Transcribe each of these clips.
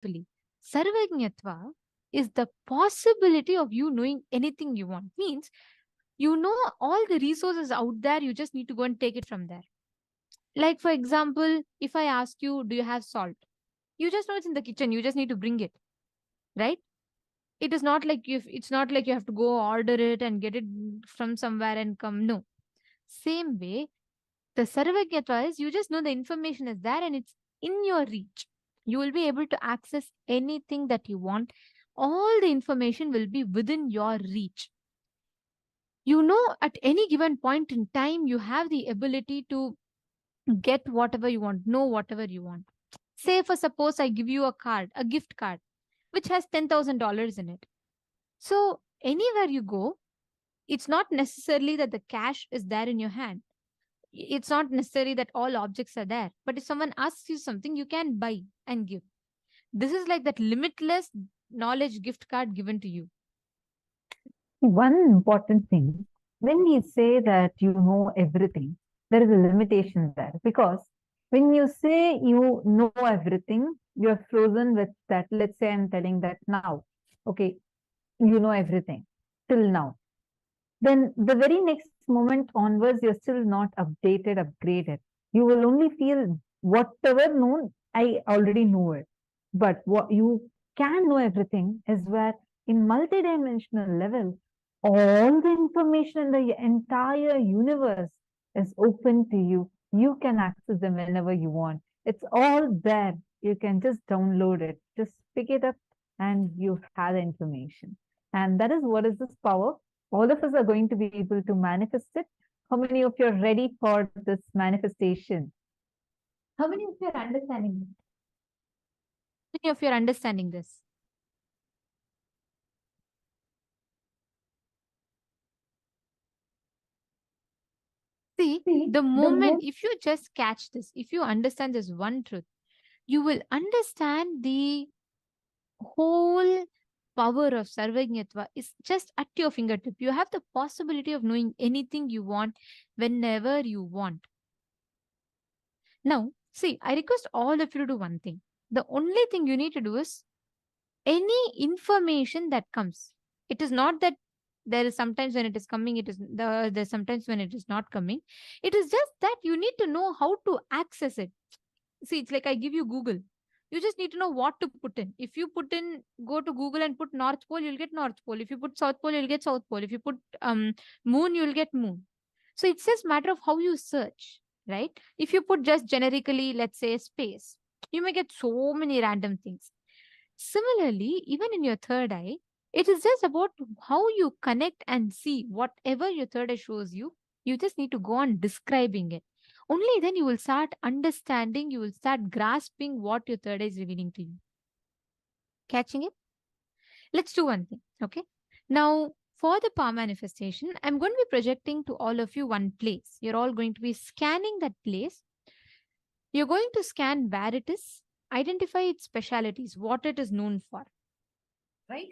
powerfully. Sarvajnatva is the possibility of you knowing anything you want. Means you know all the resources out there, you just need to go and take it from there. Like, for example, if I ask you, do you have salt? You just know it's in the kitchen, you just need to bring it, right? It is not like it's not like you have to go order it and get it from somewhere and come. No. Same way, the Sarvajnatva is you just know the information is there and it's in your reach. You will be able to access anything that you want. All the information will be within your reach. You know, at any given point in time, you have the ability to get whatever you want, know whatever you want. Say, for suppose, I give you a card, a gift card, which has $10,000 in it. So, anywhere you go, it's not necessarily that the cash is there in your hand. It's not necessary that all objects are there. But if someone asks you something, you can buy and give. This is like that limitless knowledge gift card given to you. One important thing, when we say that you know everything, there is a limitation there, because when you say you know everything, you're frozen with that. Let's say I'm telling that now, okay, you know everything till now. Then the very next moment onwards, you're still not updated, upgraded. You will only feel whatever known, I already know it. But what you can know everything is where in multidimensional level, all the information in the entire universe is open to you. You can access them whenever you want. It's all there. You can just download it, just pick it up, and you have the information. And that is what is this power. All of us are going to be able to manifest it. How many of you are ready for this manifestation? How many of you are understanding it? How many of you are understanding this? See, the moment, if you just catch this, if you understand this one truth, you will understand the whole power of Sarvajnatva is just at your fingertip. You have the possibility of knowing anything you want whenever you want. Now, see, I request all of you to do one thing. The only thing you need to do is any information that comes. It is not that there is sometimes when it is coming, there's sometimes when it is not coming. It is just that you need to know how to access it. See, it's like I give you Google. You just need to know what to put in. If you go to Google and put North Pole, you'll get North Pole. If you put South Pole, you'll get South Pole. If you put moon, you'll get moon. So it's just matter of how you search, right? If you put just generically, let's say space, you may get so many random things. Similarly, even in your third eye, it is just about how you connect and see whatever your third eye shows you. You just need to go on describing it. Only then you will start understanding, you will start grasping what your third eye is revealing to you. Catching it? Let's do one thing, okay? Now, for the power manifestation, I'm going to be projecting to all of you one place. You're all going to be scanning that place. You're going to scan where it is, identify its specialities, what it is known for.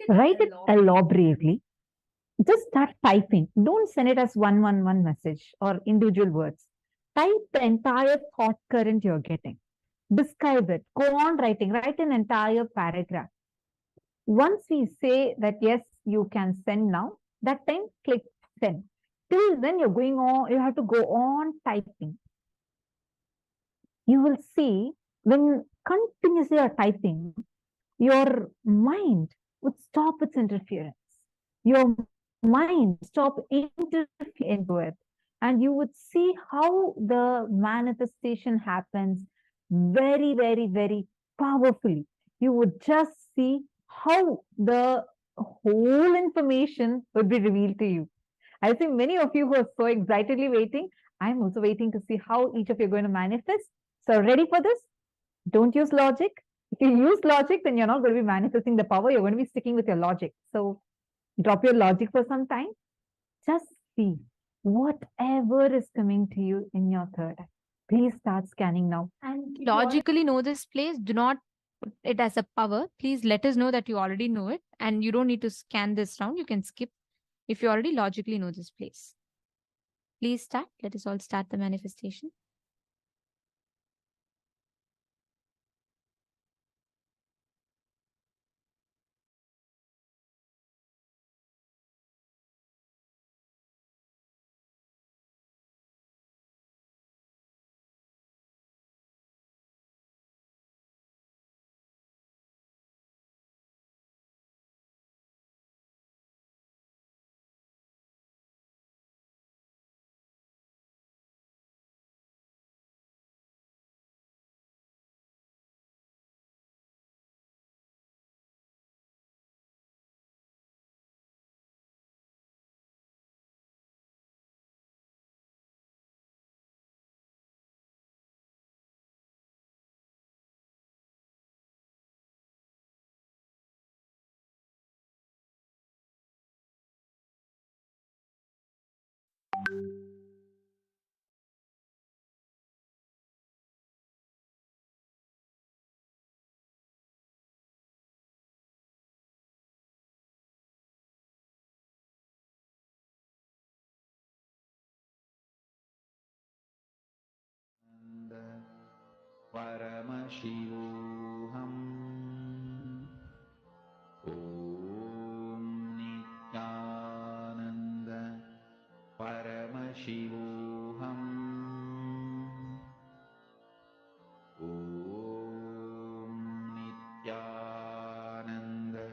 Write it elaborately. Just start typing. Don't send it as 111 message or individual words. Type the entire thought current you're getting. Describe it. Go on writing. Write an entire paragraph. Once we say that, yes, you can send now, that time click send. Till then you're going on, you have to go on typing. You will see when continuously you're typing, your mind would stop its interference. Your mind stop interfering into it. And you would see how the manifestation happens very, very, very powerfully. You would just see how the whole information would be revealed to you. I think many of you who are so excitedly waiting, I'm also waiting to see how each of you are going to manifest. So ready for this? Don't use logic. If you use logic, then you're not going to be manifesting the power. You're going to be sticking with your logic. So drop your logic for some time. Just see whatever is coming to you in your third eye. Please start scanning now. And logically know this place. Do not put it as a power. Please let us know that you already know it and you don't need to scan this round. You can skip if you already logically know this place. Please start. Let us all start the manifestation. Paramashivoham. Om Nithyananda Paramashivoham. Om Nithyananda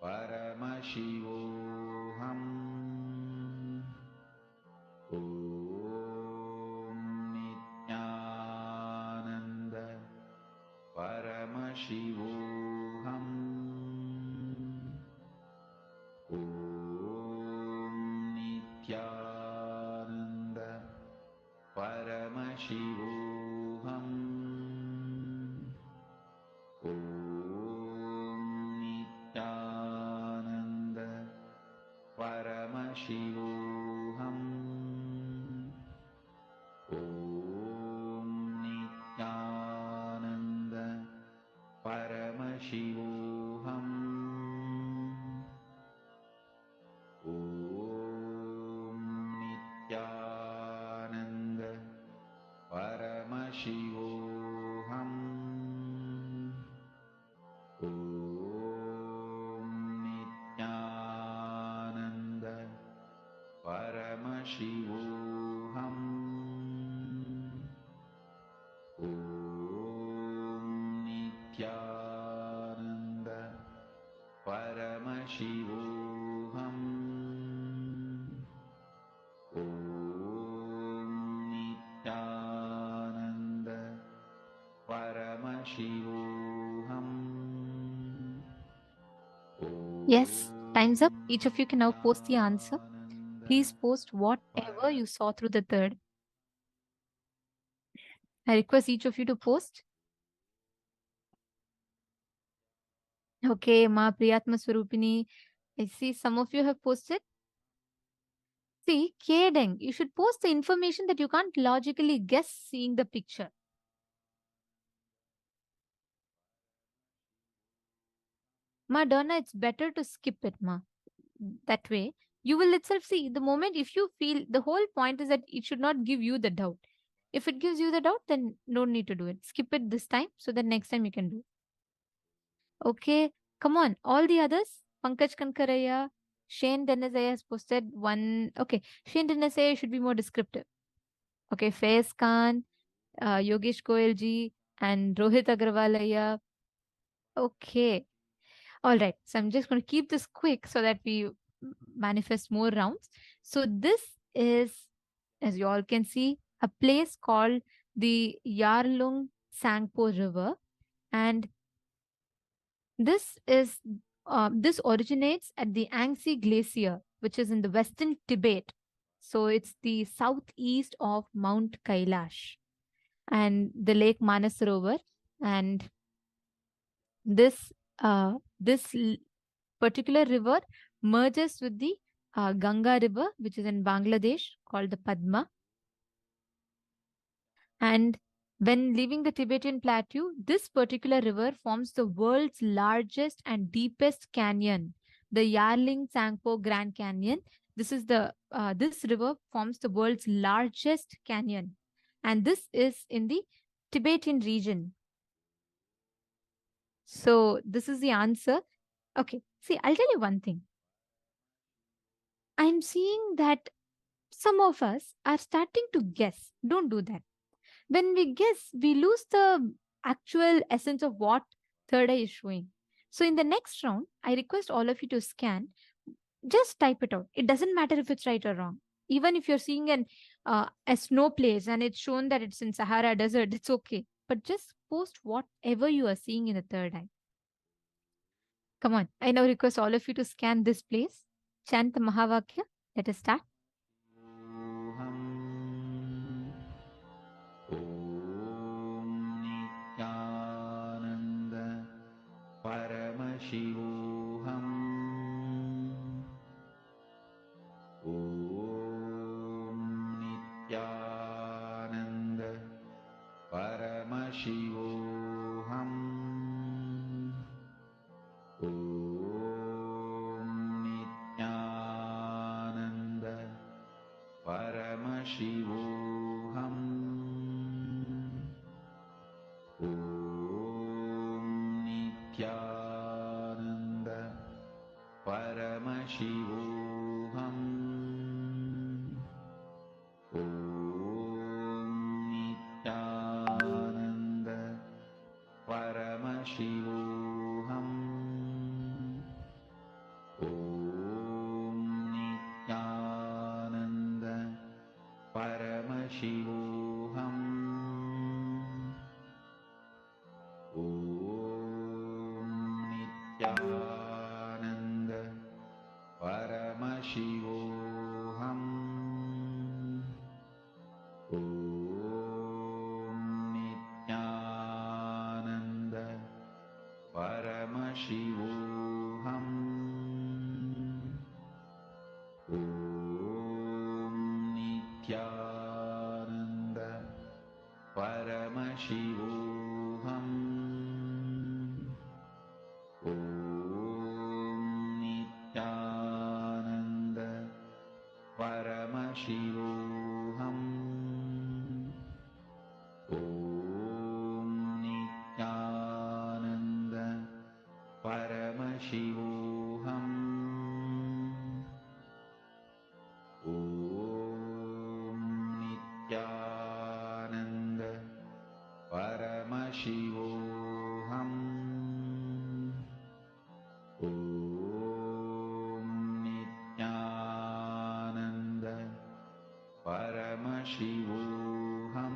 Paramashivoham. Om Nithyananda Paramashivoham. Om Nithyananda Paramashivoham. Om Nithyananda Paramashivoham. Om Nithyananda Paramashivoham. Om Nithyananda Paramashivoham. Om Nithyananda Paramashivoham. Om Nithyananda Paramashivoham. Om Nithyananda Paramashivoham. Yes, time's up. Each of you can now post the answer. Please post whatever you saw through the third. I request each of you to post. Okay, Ma Priyatma Swarupini. I see some of you have posted. See, Kedeng, you should post the information that you can't logically guess seeing the picture. Ma Donna, it's better to skip it, Ma. That way, you will itself see the moment if you feel the whole point is that it should not give you the doubt. If it gives you the doubt, then no need to do it. Skip it this time so that next time you can do. Okay, come on. All the others, Pankaj Kankaraya, Shane Denazaya has posted one. Okay, Shane Denazaya should be more descriptive. Okay, Faiz Khan, Yogesh Goyalji, and Rohit Agrawalaya. Okay. All right. So I'm just going to keep this quick so that we manifest more rounds. So this is, as you all can see, a place called the Yarlung Sangpo River. And this is this originates at the Angsi Glacier, which is in the western Tibet. So it's the southeast of Mount Kailash and the Lake Manasarovar. And this particular river merges with the Ganga River, which is in Bangladesh, called the Padma. And when leaving the Tibetan plateau, this particular river forms the world's largest and deepest canyon, the Yarling Tsangpo Grand Canyon. This river forms the world's largest canyon, and this is in the Tibetan region. So this is the answer. Okay, see, I'll tell you one thing. I'm seeing that some of us are starting to guess. Don't do that. When we guess, we lose the actual essence of what third eye is showing. So in the next round, I request all of you to scan. Just type it out. It doesn't matter if it's right or wrong. Even if you're seeing a snow place and it's shown that it's in Sahara Desert, it's okay. But just post whatever you are seeing in the third eye. Come on. I now request all of you to scan this place. Chant the Mahavakya. Let us start. Paramashivoham. Om Nithyananda Paramashivoham. Om Nithyananda Paramashivoham. Paramashivoham. Om Nithyananda Paramashivoham. Om Nithyananda Paramashivoham. Om Nithyananda Paramashivoham. Om Nithyananda Paramashivoham. Om Nithyananda Paramashivoham.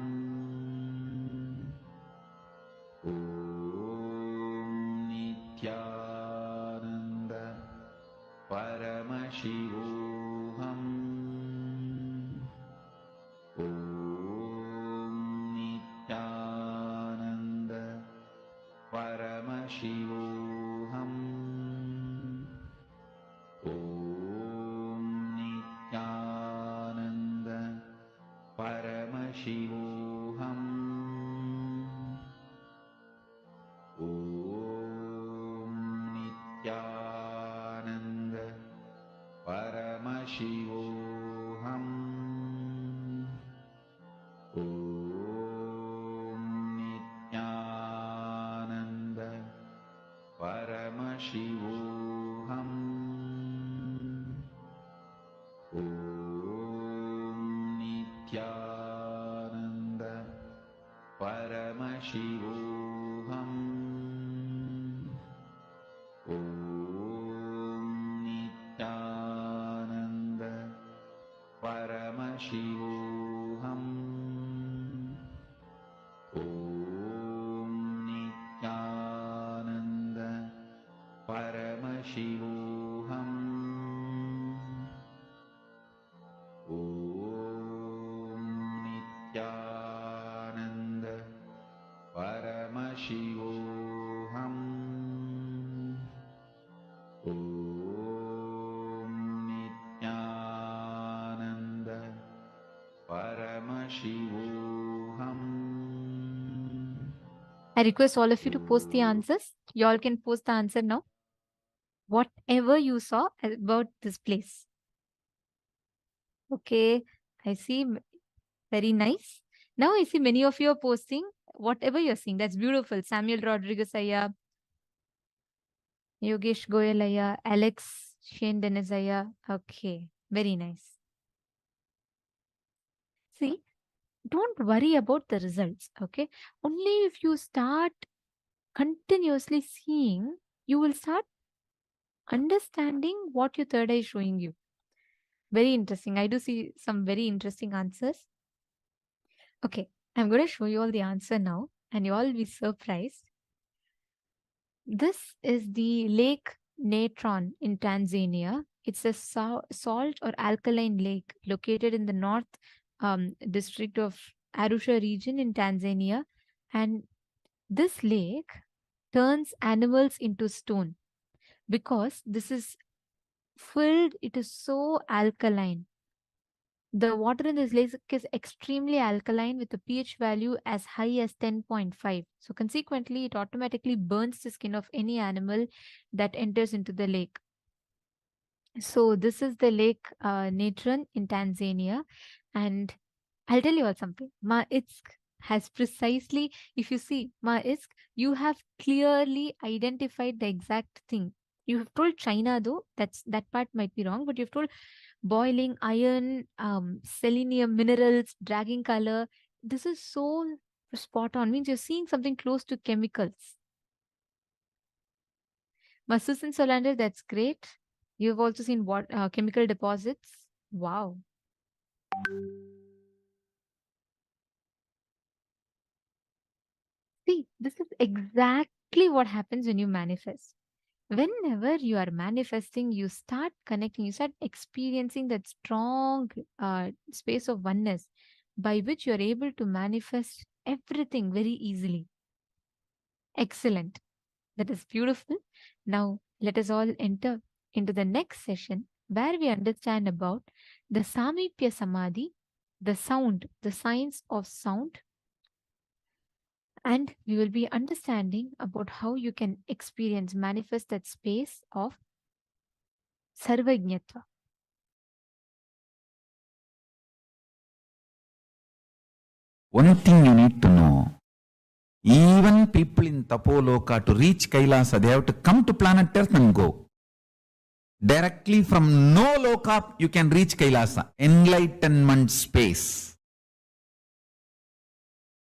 Om Nithyananda Paramashivoham. Om Nithyananda Paramashivoham. Om Nithyananda Paramashivoham. Om Nithyananda Paramashivoham. Om Nithyananda Paramashivoham. Om Nithyananda Paramashivoham. Om Nithyananda Paramashivoham. Om Nithyananda Paramashivoham. Om Nithyananda Paramashivoham. Om Nithyananda Paramashivoham. I request all of you to post the answers. You all can post the answer now. Whatever you saw about this place. Okay, I see. Very nice. Now I see many of you are posting whatever you're seeing. That's beautiful. Samuel Rodriguez Aya, Yogesh Goyal Aya, Alex Shane Dennis Aya. Okay, very nice. See, don't worry about the results. Okay, only if you start continuously seeing, you will start understanding what your third eye is showing you. Very interesting. I do see some very interesting answers. Okay, I'm going to show you all the answer now, and you all will be surprised. This is the Lake Natron in Tanzania. It's a salt or alkaline lake located in the north district of Arusha region in Tanzania. And this lake turns animals into stone because this is filled, it is so alkaline. The water in this lake is extremely alkaline with a pH value as high as 10.5. So consequently, it automatically burns the skin of any animal that enters into the lake. So this is the lake Natron in Tanzania. And I'll tell you all something. Maitsk has precisely, if you see Maitsk, you have clearly identified the exact thing. You have told China though, that part might be wrong, but you've told boiling iron, selenium, minerals, dragging color. This is so spot on. Means you're seeing something close to chemicals. Masusan Solander, that's great. You've also seen what chemical deposits. Wow. See, this is exactly what happens when you manifest. Whenever you are manifesting, you start connecting, you start experiencing that strong space of oneness by which you are able to manifest everything very easily. Excellent. That is beautiful. Now, let us all enter into the next session where we understand about the Samipya Samadhi, the sound, the science of sound, and we will be understanding about how you can experience, manifest that space of Sarvajnatva. One thing you need to know, even people in Tapoloka, to reach Kailasa, they have to come to planet Earth and go. Directly from no loka, you can reach Kailasa, enlightenment space.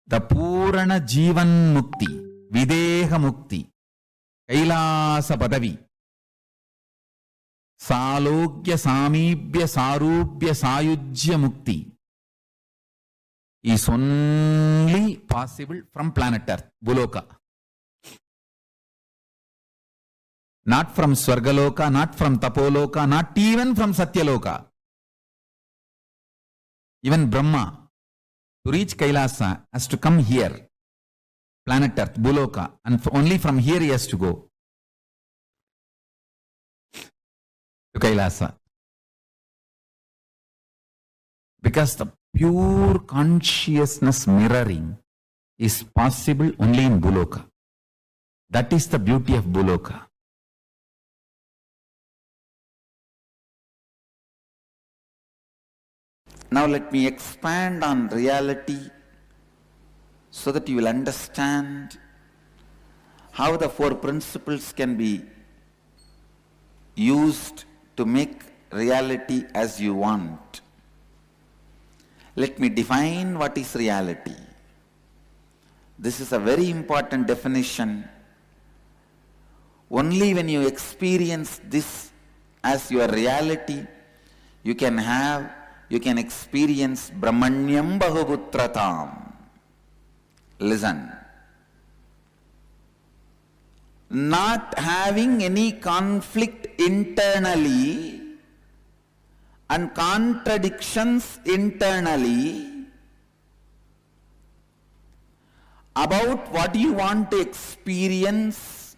The Purana Jivan Mukti, Videha Mukti, Kailasa Padavi, Salogya Samibya Sarubya Sayujya Mukti is only possible from planet Earth, Buloka. Not from Swargaloka, not from Tapoloka, not even from Satyaloka. Even Brahma, to reach Kailasa, has to come here, planet Earth, Buloka, and only from here he has to go to Kailasa. Because the pure consciousness mirroring is possible only in Buloka. That is the beauty of Buloka. Now let me expand on reality so that you will understand how the four principles can be used to make reality as you want. Let me define what is reality. This is a very important definition. Only when you experience this as your reality, you can experience Brahmanyam Bahuputratam. Listen. Not having any conflict internally and contradictions internally about what you want to experience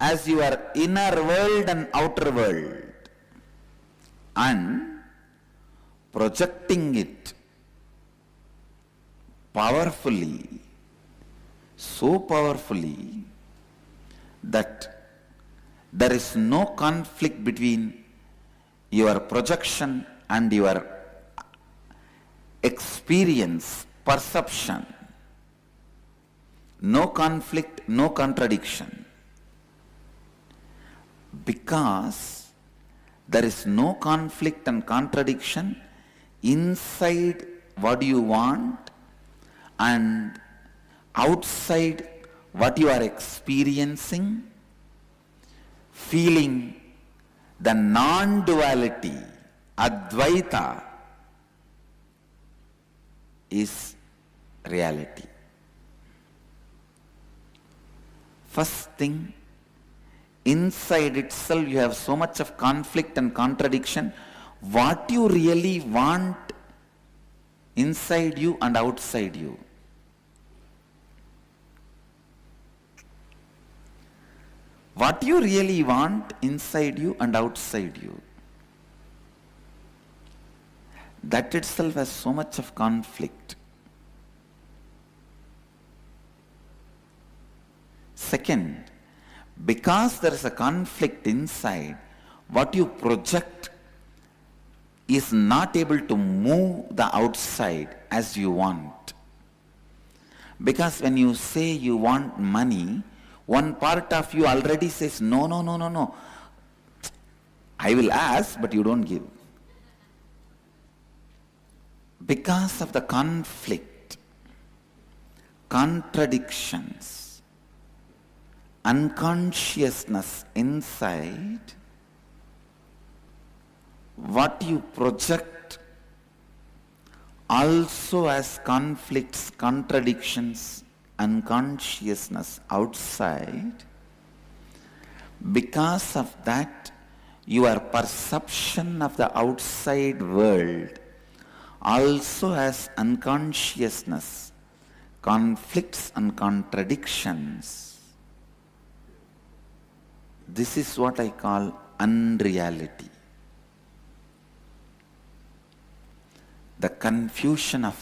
as your inner world and outer world, and projecting it powerfully, so powerfully that there is no conflict between your projection and your experience, perception. No conflict, no contradiction. Because there is no conflict and contradiction inside what you want and outside what you are experiencing, feeling the non-duality, Advaita, is reality. First thing, inside itself you have so much of conflict and contradiction. What you really want inside you and outside you. What you really want inside you and outside you. That itself has so much of conflict. Second, because there is a conflict inside, what you project is not able to move the outside as you want. Because when you say you want money, one part of you already says, no, no, no, no, no. I will ask, but you don't give. Because of the conflict, contradictions, unconsciousness inside, what you project also has conflicts, contradictions, unconsciousness outside. Because of that, your perception of the outside world also has unconsciousness, conflicts and contradictions. This is what I call unreality. The confusion of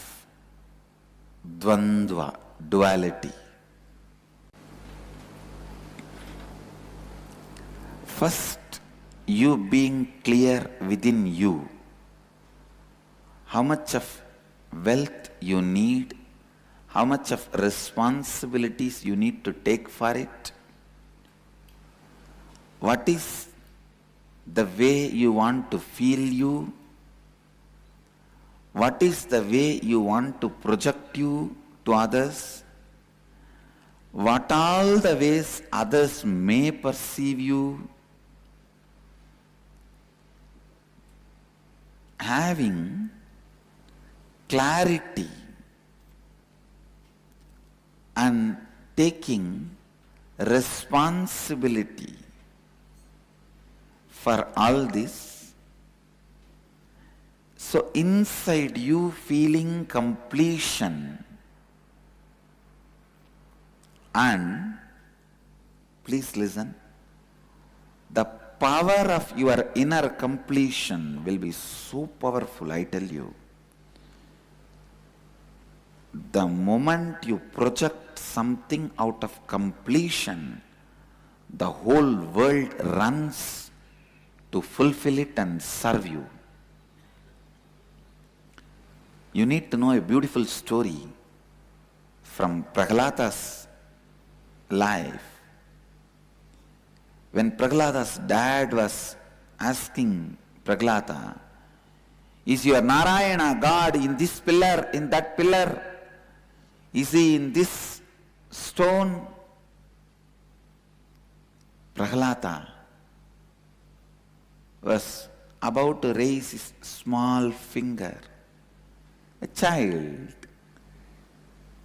dvandva, duality. First, you being clear within you how much of wealth you need, how much of responsibilities you need to take for it, what is the way you want to feel you, what is the way you want to project you to others, what all the ways others may perceive you. Having clarity and taking responsibility for all this. So inside you feeling completion, and please listen, the power of your inner completion will be so powerful, I tell you. The moment you project something out of completion, the whole world runs to fulfill it and serve you. You need to know a beautiful story from Prahlada's life. When Prahlada's dad was asking Prahlada, is your Narayana God in this pillar, in that pillar? Is he in this stone? Prahlada was about to raise his small finger. A child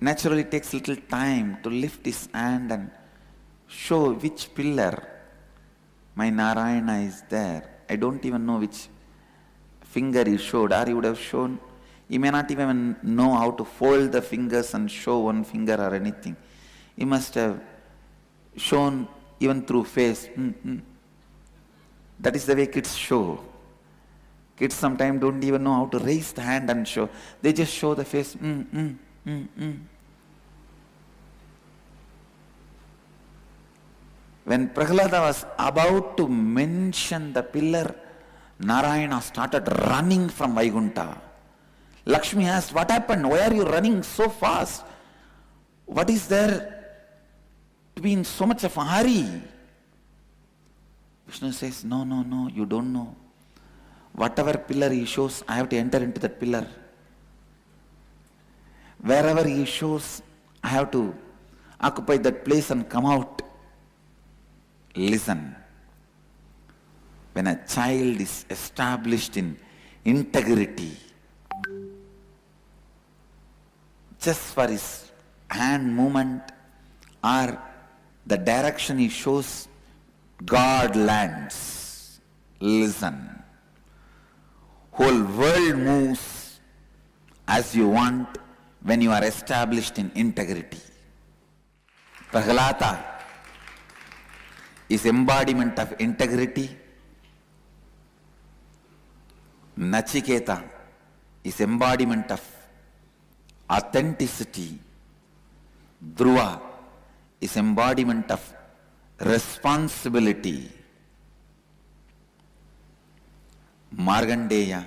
naturally takes little time to lift his hand and show which pillar my Narayana is there. I don't even know which finger he showed, or he would have shown. He may not even know how to fold the fingers and show one finger or anything. He must have shown even through face. That is the way kids show. Kids sometimes don't even know how to raise the hand and show. They just show the face. When Prahlada was about to mention the pillar, Narayana started running from Vaikuntha. Lakshmi asked, what happened? Why are you running so fast? What is there to be in so much of a hurry? Vishnu says, no, you don't know. Whatever pillar he shows, I have to enter into that pillar. Wherever he shows, I have to occupy that place and come out. Listen. When a child is established in integrity, just for his hand movement or the direction he shows, God lands. Listen. Whole world moves as you want when you are established in integrity. Prahlada is embodiment of integrity. Nachiketa is embodiment of authenticity. Dhruva is embodiment of responsibility. Markandeya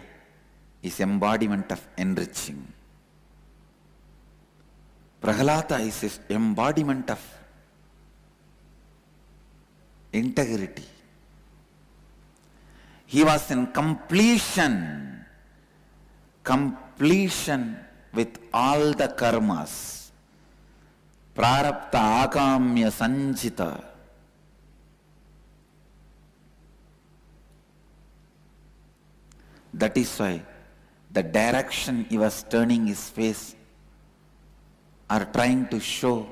is embodiment of enriching. Prahlada is embodiment of integrity. He was in completion with all the karmas. Prarabdha akamya sanjita. That is why the direction he was turning his face or trying to show,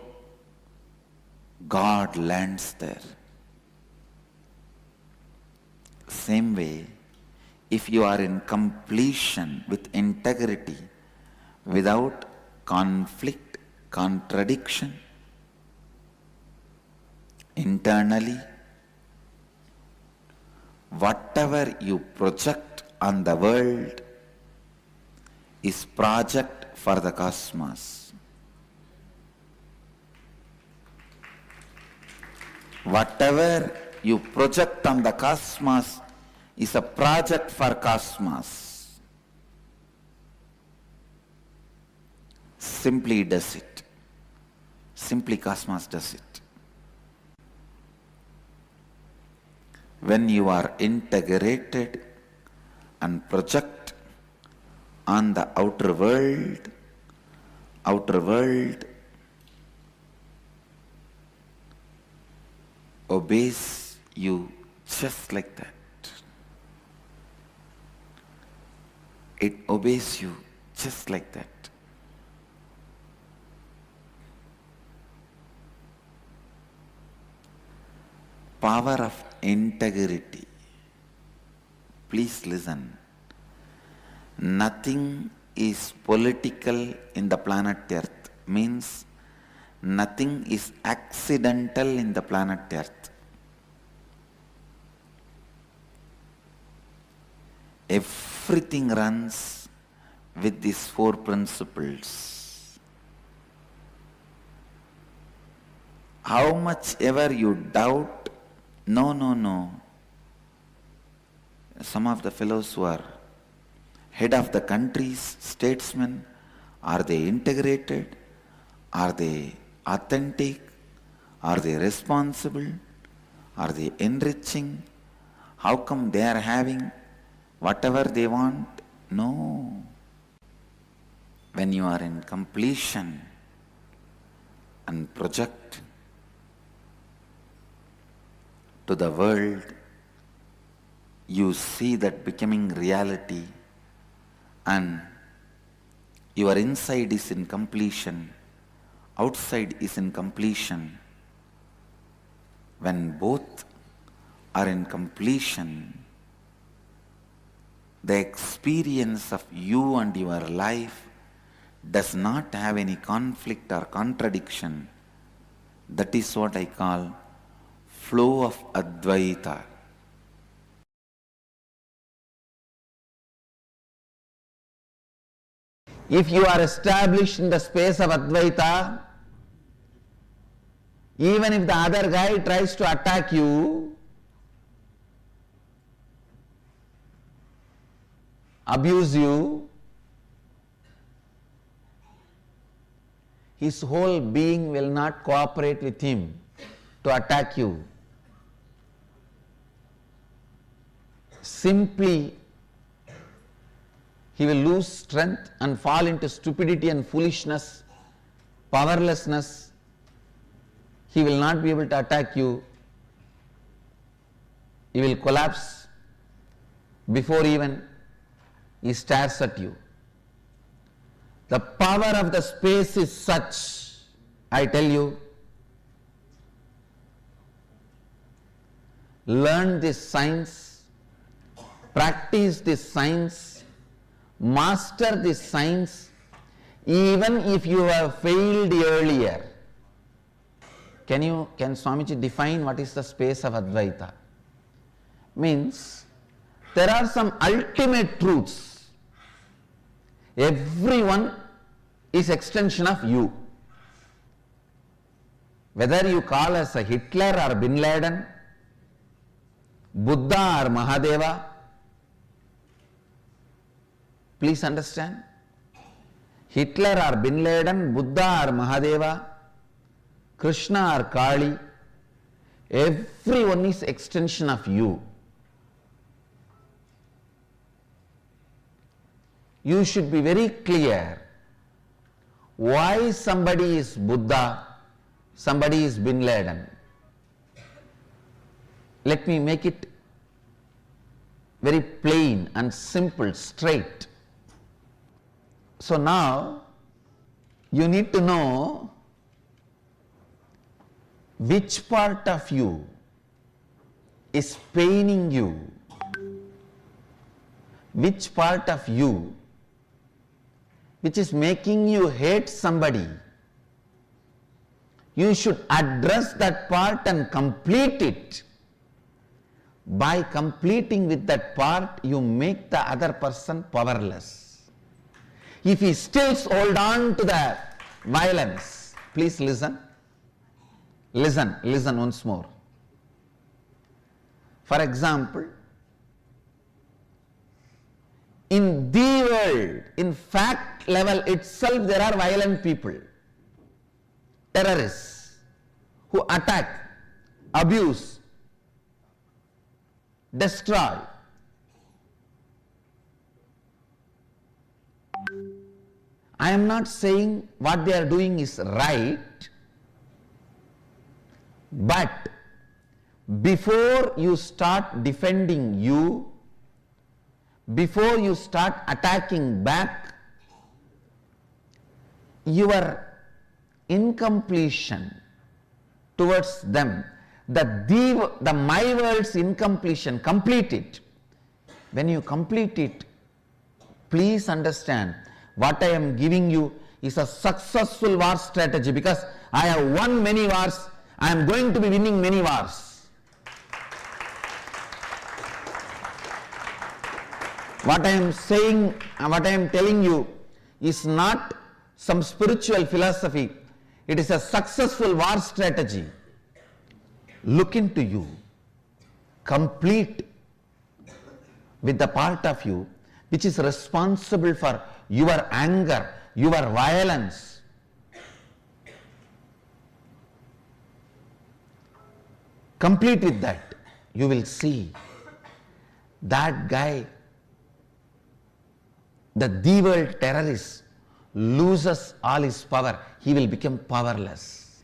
God lands there. Same way, if you are in completion with integrity, without conflict, contradiction, internally, whatever you project on the world is project for the cosmos. Whatever you project on the cosmos is a project for cosmos. Simply does it. Simply cosmos does it. When you are integrated and project on the outer world obeys you just like that. It obeys you just like that. Power of integrity. Please listen. Nothing is political in the planet Earth. Means nothing is accidental in the planet Earth. Everything runs with these four principles. How much ever you doubt, no. Some of the fellows who are head of the countries, statesmen, are they integrated? Are they authentic? Are they responsible? Are they enriching? How come they are having whatever they want? No. When you are in completion and project to the world, you see that becoming reality, and your inside is in completion, outside is in completion. When both are in completion, the experience of you and your life does not have any conflict or contradiction. That is what I call flow of Advaita. If you are established in the space of Advaita, even if the other guy tries to attack you, abuse you, his whole being will not cooperate with him to attack you. Simply, he will lose strength and fall into stupidity and foolishness, powerlessness. He will not be able to attack you. He will collapse before even he stares at you. The power of the space is such, I tell you, learn this science, practice this science, master this science, even if you have failed earlier. Can Swamiji define what is the space of Advaita? Means there are some ultimate truths. Everyone is extension of you. Whether you call us a Hitler or Bin Laden, Buddha or Mahadeva, please understand. Hitler or Bin Laden, Buddha or Mahadeva, Krishna or Kali, everyone is extension of you. You should be very clear why somebody is Buddha, somebody is Bin Laden. Let me make it very plain and simple, straight. So now you need to know which part of you is paining you, which part of you which is making you hate somebody. You should address that part and complete it. by completing with that part, you make the other person powerless. If he still holds on to the violence, please listen. Listen once more. For example, in the world, in fact level itself, there are violent people, terrorists, who attack, abuse, destroy. I am not saying what they are doing is right, but before you start defending you, before you start attacking back, your incompletion towards them, the my world's incompletion, complete it. When you complete it, please understand what I am giving you is a successful war strategy, because I have won many wars, I am going to be winning many wars. What I am saying, what I am telling you is not some spiritual philosophy, it is a successful war strategy. Look into you, complete with the part of you which is responsible for your anger, your violence. Complete with that, you will see that guy, the world terrorist, loses all his power, he will become powerless.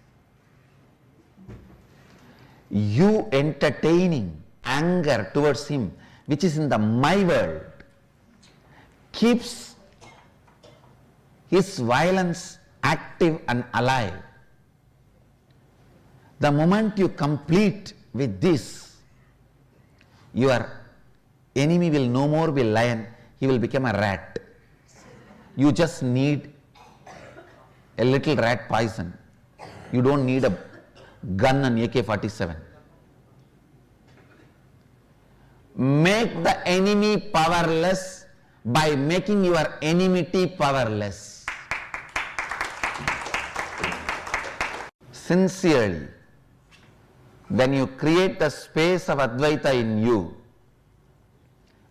You entertaining anger towards him, which is in the my world, keeps his violence active and alive. The moment you complete with this, your enemy will no more be lion, he will become a rat. You just need a little rat poison. You don't need a gun and AK-47. Make the enemy powerless by making your enmity powerless. Sincerely, when you create the space of Advaita in you,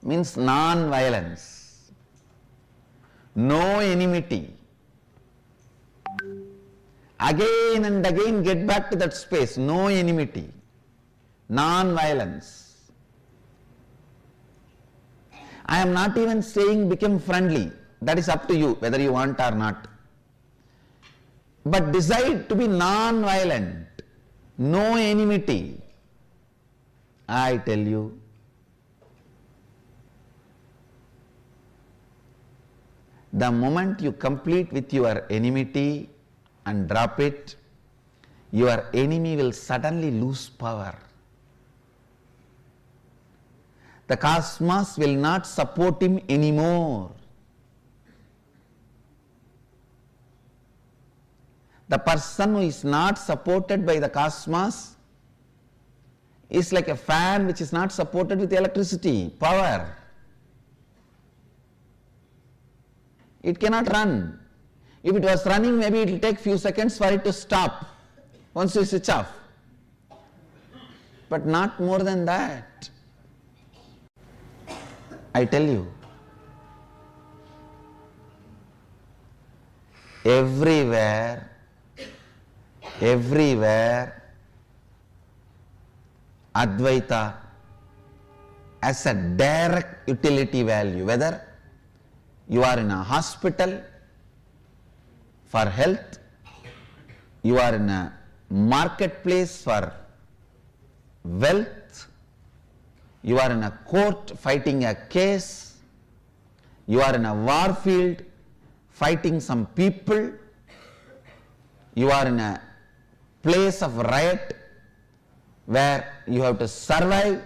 means non-violence, no enmity. Again and again get back to that space, no enmity, non-violence. I am not even saying become friendly, that is up to you whether you want or not. But decide to be non-violent, no enmity. I tell you, the moment you complete with your enmity and drop it, your enemy will suddenly lose power. The cosmos will not support him anymore. The person who is not supported by the cosmos is like a fan which is not supported with electricity, power. It cannot run. If it was running, maybe it will take few seconds for it to stop once you switch off. But not more than that. I tell you, everywhere, Advaita has a direct utility value, whether you are in a hospital for health, you are in a marketplace for wealth, you are in a court fighting a case, you are in a war field fighting some people, you are in a place of riot where you have to survive,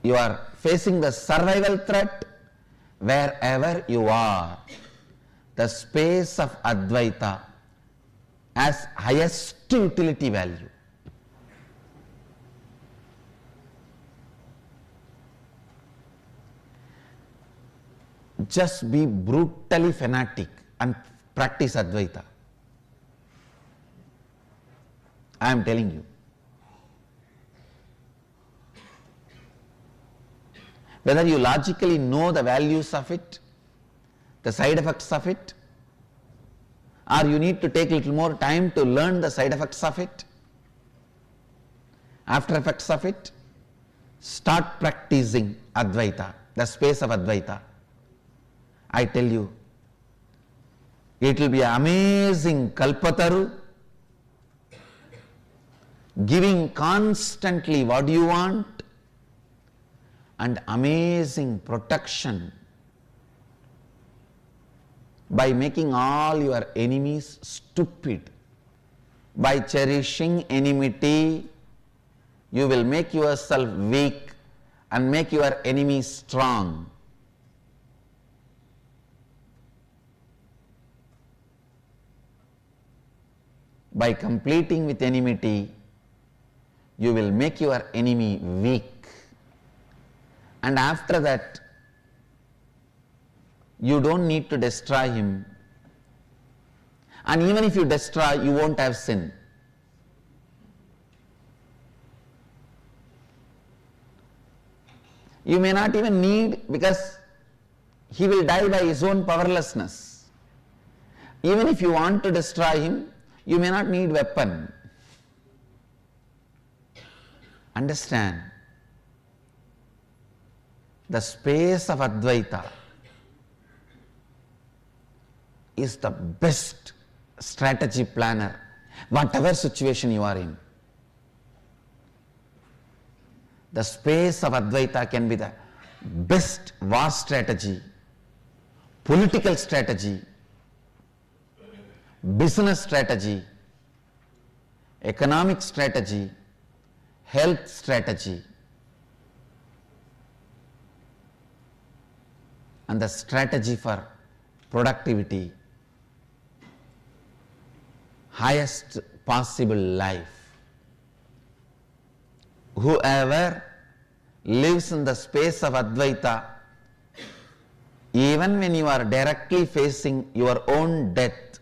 you are facing the survival threat. Wherever you are, the space of Advaita has highest utility value. just be brutally fanatic and practice Advaita. I am telling you. Whether you logically know the values of it, the side effects of it, or you need to take a little more time to learn the side effects of it, after effects of it, start practicing Advaita, the space of Advaita. I tell you, it will be amazing Kalpataru, giving constantly what you want, and amazing protection by making all your enemies stupid. By cherishing enmity, you will make yourself weak and make your enemies strong. By completing with enmity, you will make your enemy weak. And after that, you don't need to destroy him. And even if you destroy, you won't have sin. You may not even need, because he will die by his own powerlessness. Even if you want to destroy him, you may not need weapon. Understand? The space of Advaita is the best strategy planner, whatever situation you are in. The space of Advaita can be the best war strategy, political strategy, business strategy, economic strategy, health strategy, and the strategy for productivity, highest possible life. Whoever lives in the space of Advaita, even when you are directly facing your own death,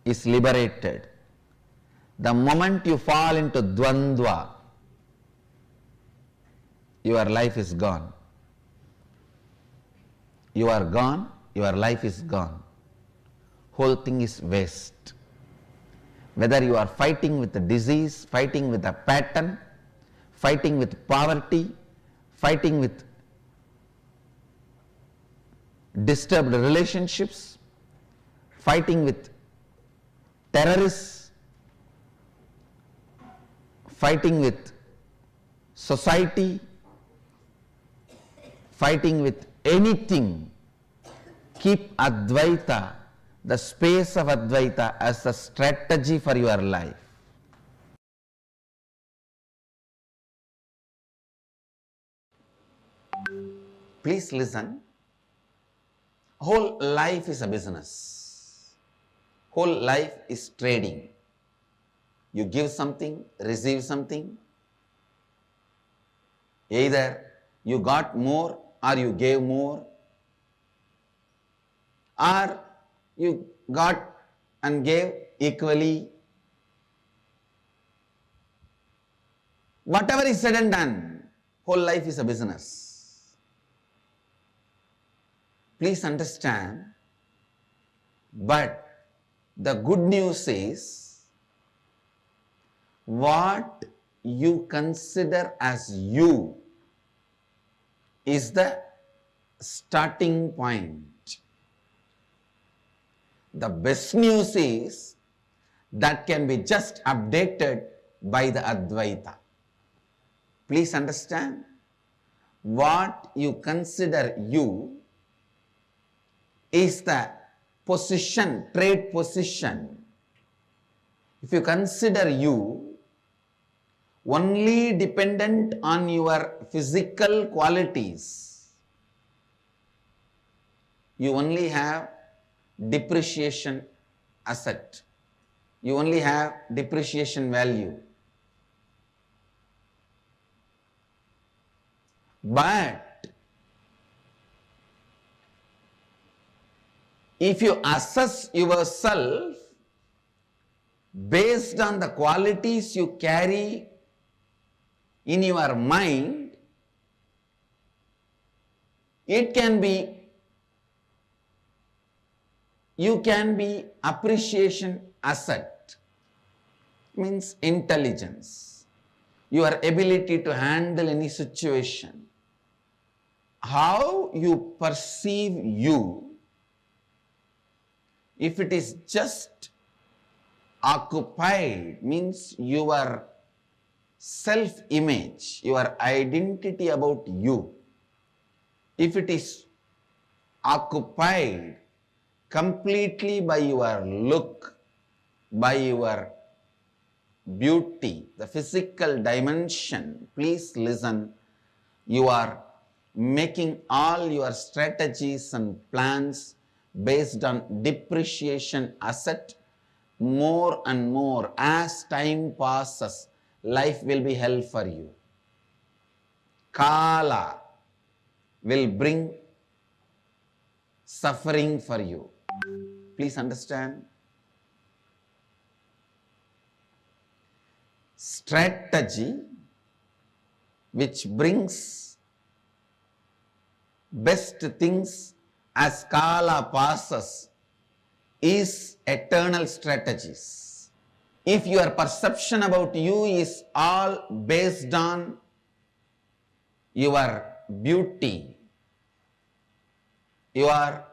is liberated. The moment you fall into Dvandva, your life is gone. You are gone, your life is gone. Whole thing is waste. Whether you are fighting with the disease, fighting with a pattern, fighting with poverty, fighting with disturbed relationships, fighting with terrorists, fighting with society, fighting with anything, keep Advaita, the space of Advaita, as a strategy for your life. Please listen. Whole life is a business. Whole life is trading. You give something, receive something. Either you got more or you gave more, or you got and gave equally. Whatever is said and done, whole life is a business. Please understand, but the good news is, what you consider as you is the starting point. The best news is that can be just updated by the Advaita. Please understand, what you consider you is the position, trade position. If you consider you only dependent on your physical qualities, you only have depreciation asset. You only have depreciation value. But If you assess yourself based on the qualities you carry in your mind, it can be, you can be appreciation asset, means intelligence, your ability to handle any situation. How you perceive you, if it is just occupied, means your self-image, your identity about you, if it is occupied completely by your look, by your beauty, the physical dimension, please listen, you are making all your strategies and plans based on depreciation asset. More and more as time passes, life will be hell for you. Kala will bring suffering for you. Please understand. Strategy which brings best things as Kala passes is eternal strategies. If your perception about you is all based on your beauty, you are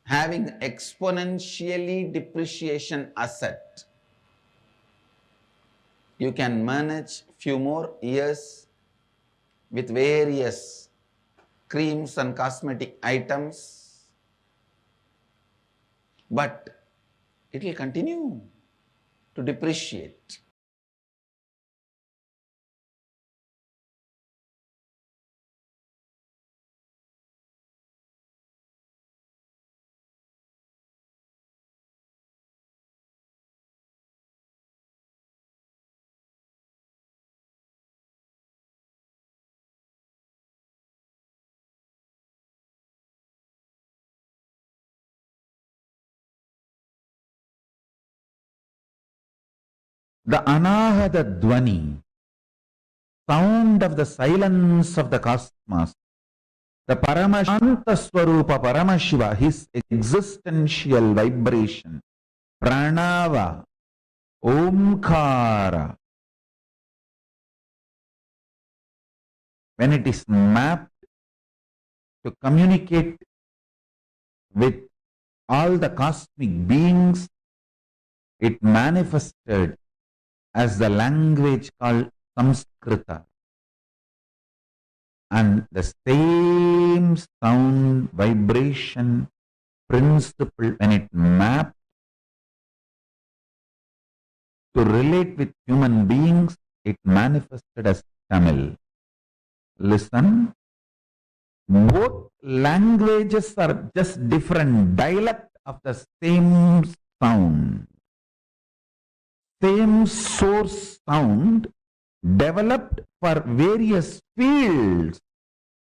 having exponentially depreciation asset. You can manage few more years with various creams and cosmetic items, but it will continue to depreciate. The anahata dvani, sound of the silence of the cosmos, the Paramashanta Swarupa Paramashiva, his existential vibration, Pranava, Omkara, when it is mapped to communicate with all the cosmic beings, it manifested as the language called Samskrita. And the same sound, vibration, principle, when it mapped to relate with human beings, it manifested as Tamil. Listen, both languages are just different dialect of the same sound. Same source sound developed for various fields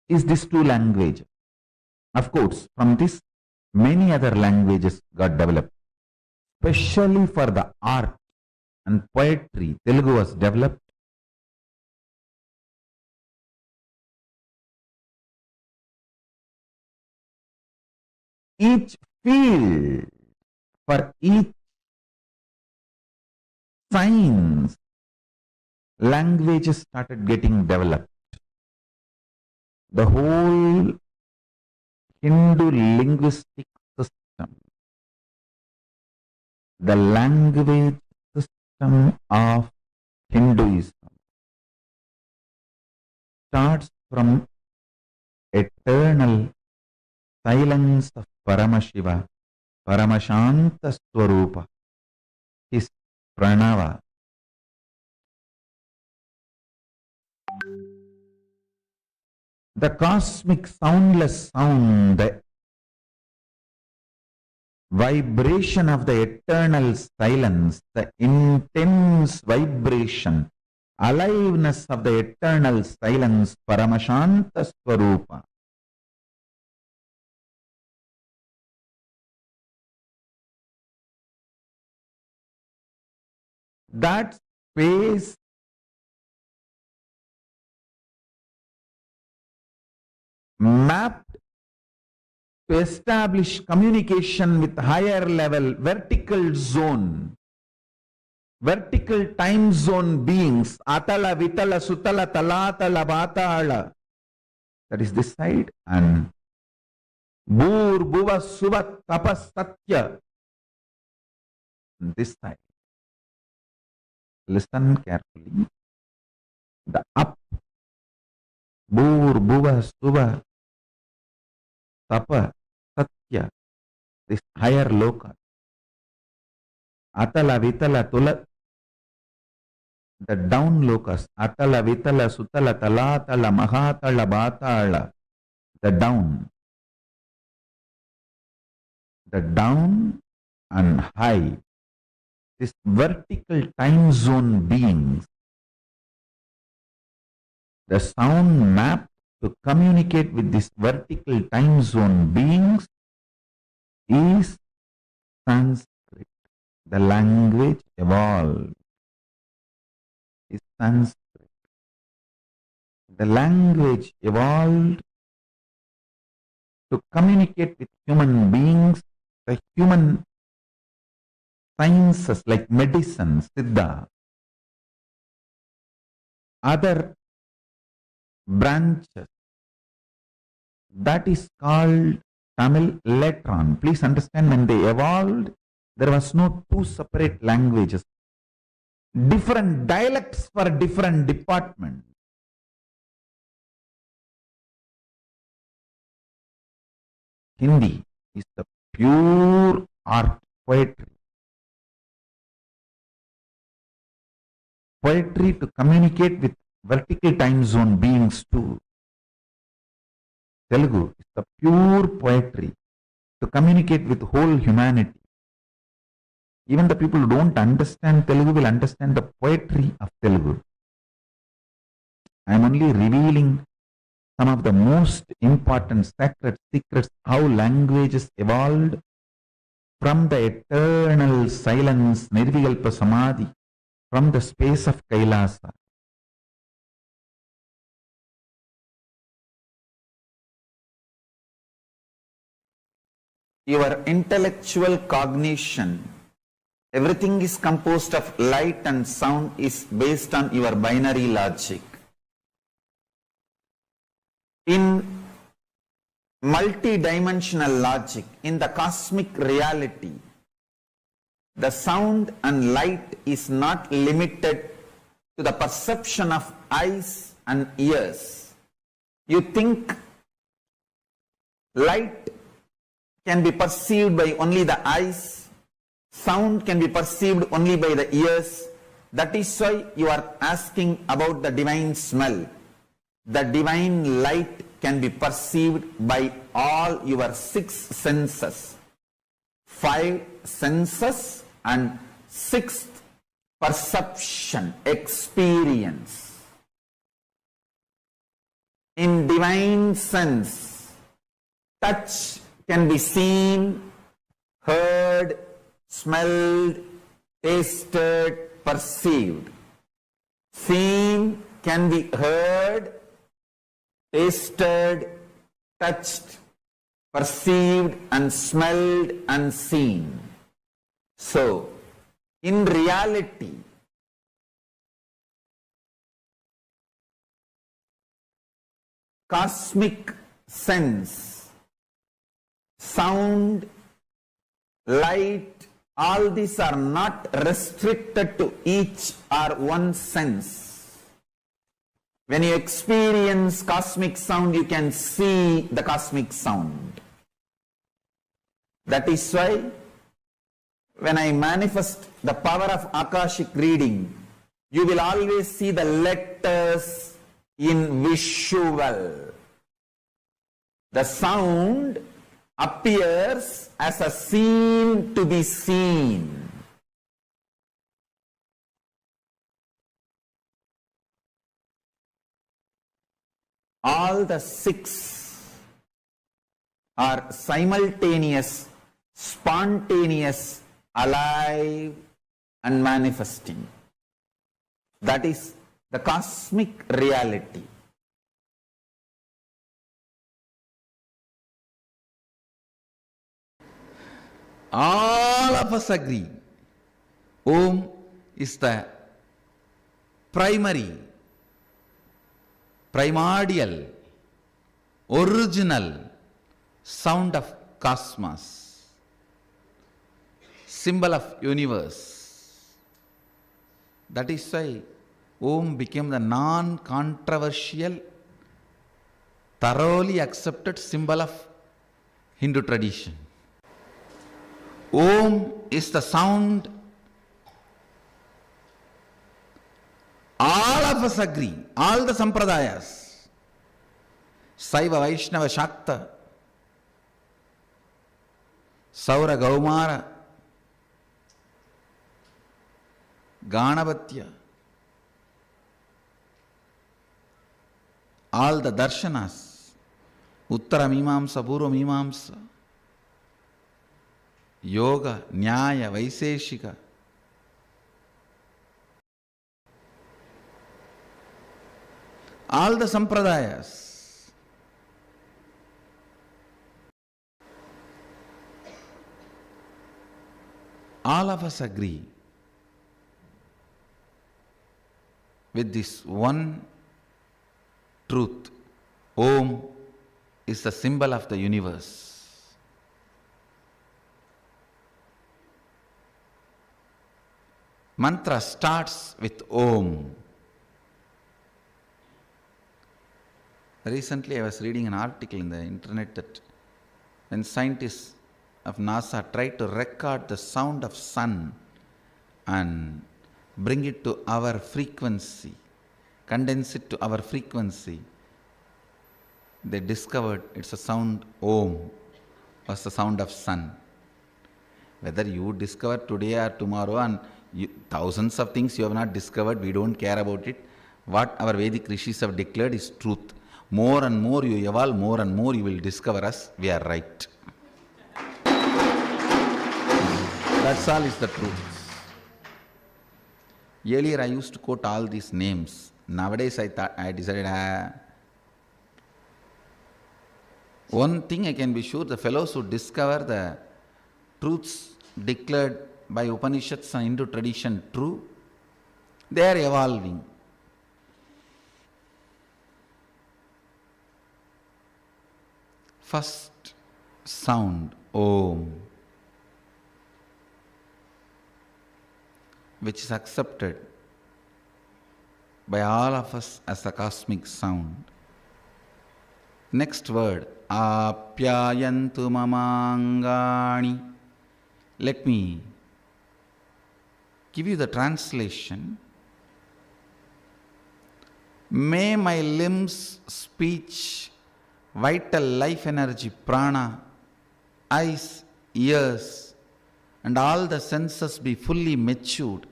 is these two languages. Of course, from this, many other languages got developed. Especially for the art and poetry, Telugu was developed. Each field, for each science, languages started getting developed. The whole Hindu linguistic system, the language system of Hinduism, starts from eternal silence of Paramashiva, Paramashanta Swarupa, his Pranava. The cosmic soundless sound, the vibration of the eternal silence, the intense vibration, aliveness of the eternal silence, Paramashanta Swarupa, that space mapped to establish communication with higher level vertical zone, vertical time zone beings, Atala, Vitala, Sutala, Talatala, Vatala, that is this side, and Bhur, Bhuva, Suva, Tapas, Satya, this side. Listen carefully. The up, Bhur, Bhuva, Suva, Tapa, Satya, this higher loka. Atala, Vitala, Tula, the down lokas. Atala, Vitala, Sutala, Talatala, Mahatala, Bhatala, the down. The down and high. This vertical time zone beings. The sound map to communicate with this vertical time zone beings is Sanskrit. The language evolved is Sanskrit. The language evolved to communicate with human beings, the human sciences like medicine, Siddha, other branches. That is called Tamil later on. Please understand, when they evolved, there was no two separate languages. Different dialects for different departments. Hindi is the pure art, poetry. Poetry to communicate with vertical time zone beings too. Telugu is the pure poetry to communicate with whole humanity. Even the people who don't understand Telugu will understand the poetry of Telugu. I am only revealing some of the most important sacred secrets, how languages evolved from the eternal silence, Nirvikalpa Samadhi, from the space of Kailasa. Your intellectual cognition, everything is composed of light and sound, is based on your binary logic. In multi-dimensional logic, in the cosmic reality, the sound and light is not limited to the perception of eyes and ears. You think light can be perceived by only the eyes, sound can be perceived only by the ears. That is why you are asking about the divine smell. The divine light can be perceived by all your 6 senses, 5 senses and 6th perception, experience. In divine sense, touch can be seen, heard, smelled, tasted, perceived. Seen can be heard, tasted, touched, perceived and smelled and seen. So, in reality, cosmic sense, sound, light, all these are not restricted to each or one sense. When you experience cosmic sound, you can see the cosmic sound. That is why when I manifest the power of Akashic reading, you will always see the letters in visual. The sound appears as a scene to be seen. All the 6 are simultaneous, spontaneous, alive and manifesting. That is the cosmic reality. All of us agree, Om is the primary, primordial, original sound of cosmos, symbol of universe. That is why Om became the non-controversial, thoroughly accepted symbol of Hindu tradition. Om is the sound all of us agree, all the sampradayas, Saiva, Vaishnava, Shakta, Saura, Gaumara, Ganavatya, all the darshanas, Uttara Mimamsa, Purva Mimamsa, Yoga, Nyaya, Vaiseshika, all the sampradayas, all of us agree with this one truth. Om is the symbol of the universe. Mantra starts with Om. Recently I was reading an article in the internet that when scientists of NASA tried to record the sound of sun and bring it to our frequency, condense it to our frequency, they discovered it's a sound Om, was the sound of sun. Whether you discover today or tomorrow, and thousands of things you have not discovered, we don't care about it. What our Vedic rishis have declared is truth. More and more you evolve, more and more you will discover us, we are right. That's all is the truth. Earlier I used to quote all these names. Nowadays I decided, one thing I can be sure, the fellows who discover the truths declared by Upanishads and Hindu tradition true, they are evolving. First sound, Om, which is accepted by all of us as a cosmic sound. Next word, Apyayantu mamangani. Let me give you the translation. May my limbs, speech, vital life energy, prana, eyes, ears, and all the senses be fully matured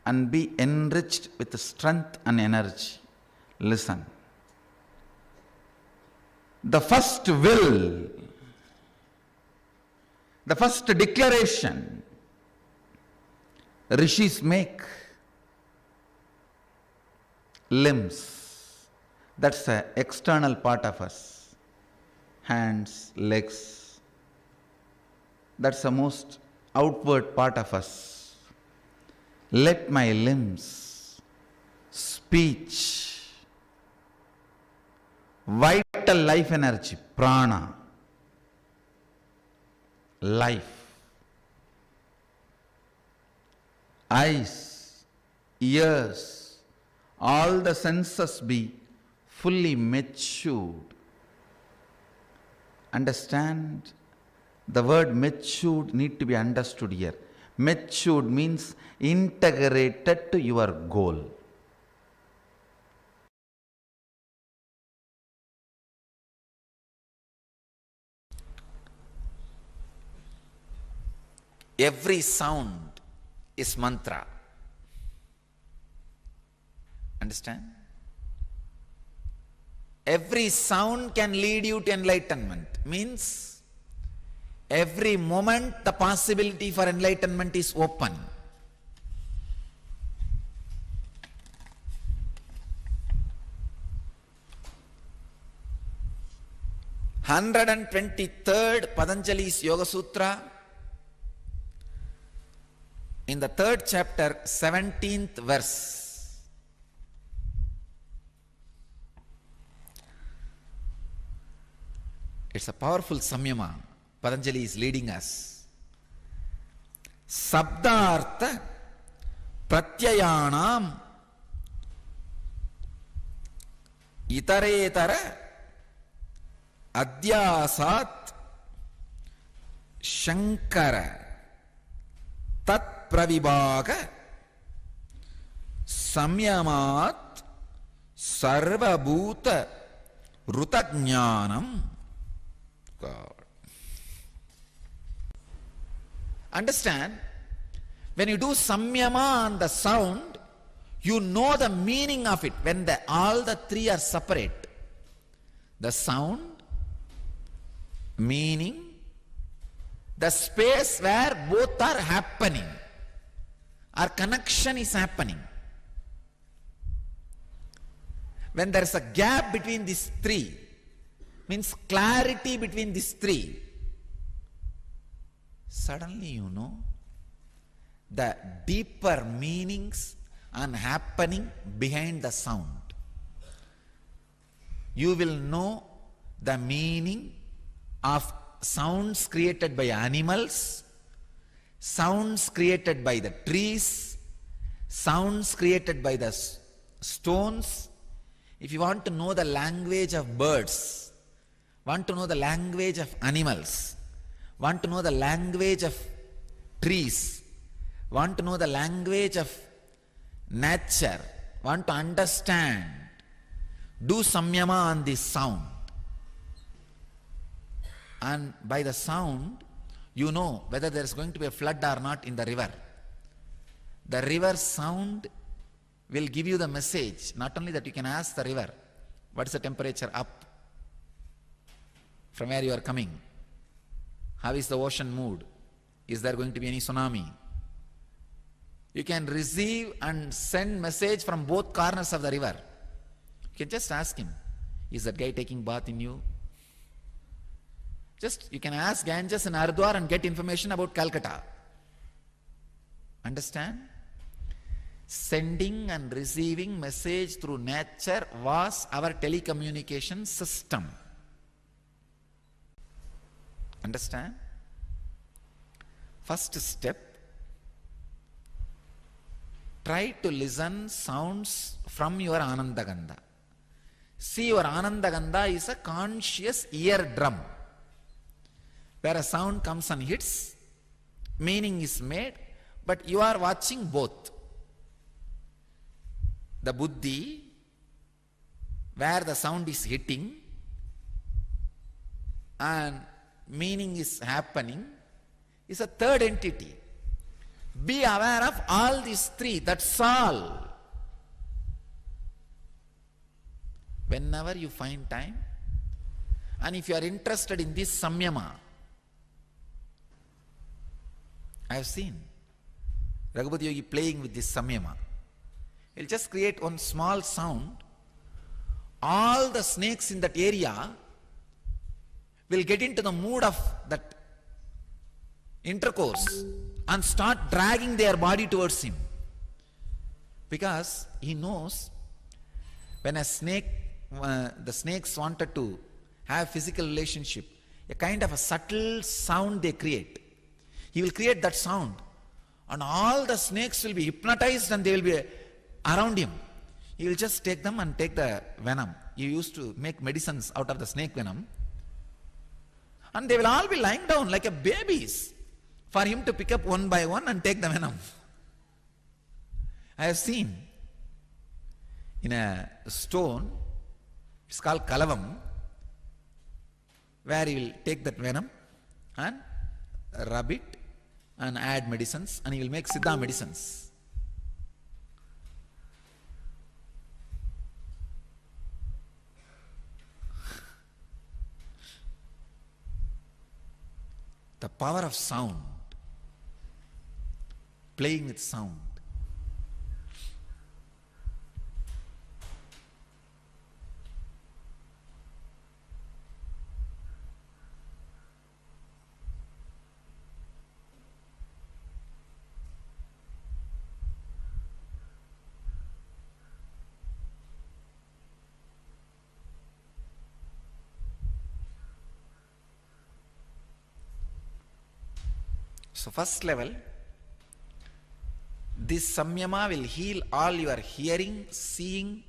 and be enriched with strength and energy. Listen. The first will, the first declaration rishis make, limbs, that's the external part of us, hands, legs, that's the most outward part of us. Let my limbs, speech, vital life energy, prana, life, eyes, ears, all the senses be fully matured. Understand, the word matured need to be understood here. Matured means integrated to your goal. Every sound is mantra. Understand? Every sound can lead you to enlightenment. Means every moment the possibility for enlightenment is open. 123rd Patanjali's Yoga Sutra, in the 3rd chapter, 17th verse. It's a powerful samyama Patanjali is leading us. Sabdartha pratyayanam itaretara adhyasat shankara tat pravibhaga samyamat sarvabhuta rutajnanam. God. Understand, when you do samyama on the sound, you know the meaning of it when all the three are separate. The sound, meaning, the space where both are happening, our connection is happening. When there is a gap between these three, means clarity between these three, suddenly you know the deeper meanings and happening behind the sound. You will know the meaning of sounds created by animals, sounds created by the trees, sounds created by the stones. If you want to know the language of birds, want to know the language of animals, want to know the language of trees, want to know the language of nature, want to understand, do samyama on this sound. And by the sound, you know whether there is going to be a flood or not in the river. The river sound will give you the message. Not only that, you can ask the river, what is the temperature up from where you are coming? How is the ocean mood? Is there going to be any tsunami? You can receive and send message from both corners of the river. You can just ask him, is that guy taking bath in you? Just, you can ask Ganges and Ardwar and get information about Calcutta. Understand? Sending and receiving message through nature was our telecommunication system. Understand? First step, try to listen sounds from your Ananda Gandha. See, your Ananda Gandha is a conscious eardrum, where a sound comes and hits, meaning is made, but you are watching both. The buddhi, where the sound is hitting and meaning is happening, is a third entity. Be aware of all these three, that's all. Whenever you find time, and if you are interested in this samyama, I have seen Raghupati Yogi playing with this samyama. He'll just create one small sound. All the snakes in that area will get into the mood of that intercourse and start dragging their body towards him. Because he knows when a snake, the snakes wanted to have physical relationship, a kind of a subtle sound they create. He will create that sound and all the snakes will be hypnotized and they will be around him. He will just take them and take the venom. He used to make medicines out of the snake venom. And they will all be lying down like a babies for him to pick up one by one and take the venom. I have seen in a stone, it's called Kalavam, where he will take that venom and rub it and add medicines, and he will make Siddha medicines. The power of sound, playing with sound. So first level, this samyama will heal all your hearing, seeing,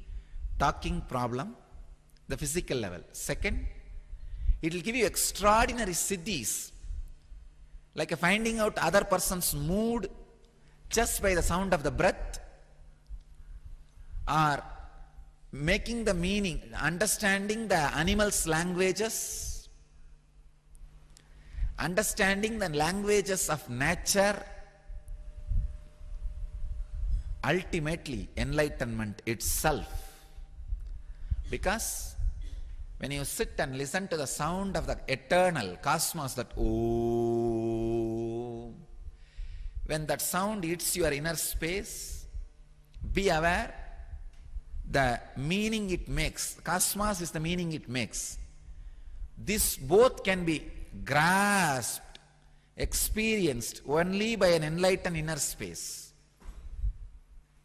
talking problem, the physical level. Second, it will give you extraordinary siddhis, like finding out other person's mood just by the sound of the breath, or making the meaning, understanding the animals' languages, understanding the languages of nature. Ultimately, enlightenment itself. Because when you sit and listen to the sound of the eternal cosmos, that Om, when that sound hits your inner space, be aware the meaning it makes. Cosmos is the meaning it makes. This both can be grasped, experienced only by an enlightened inner space.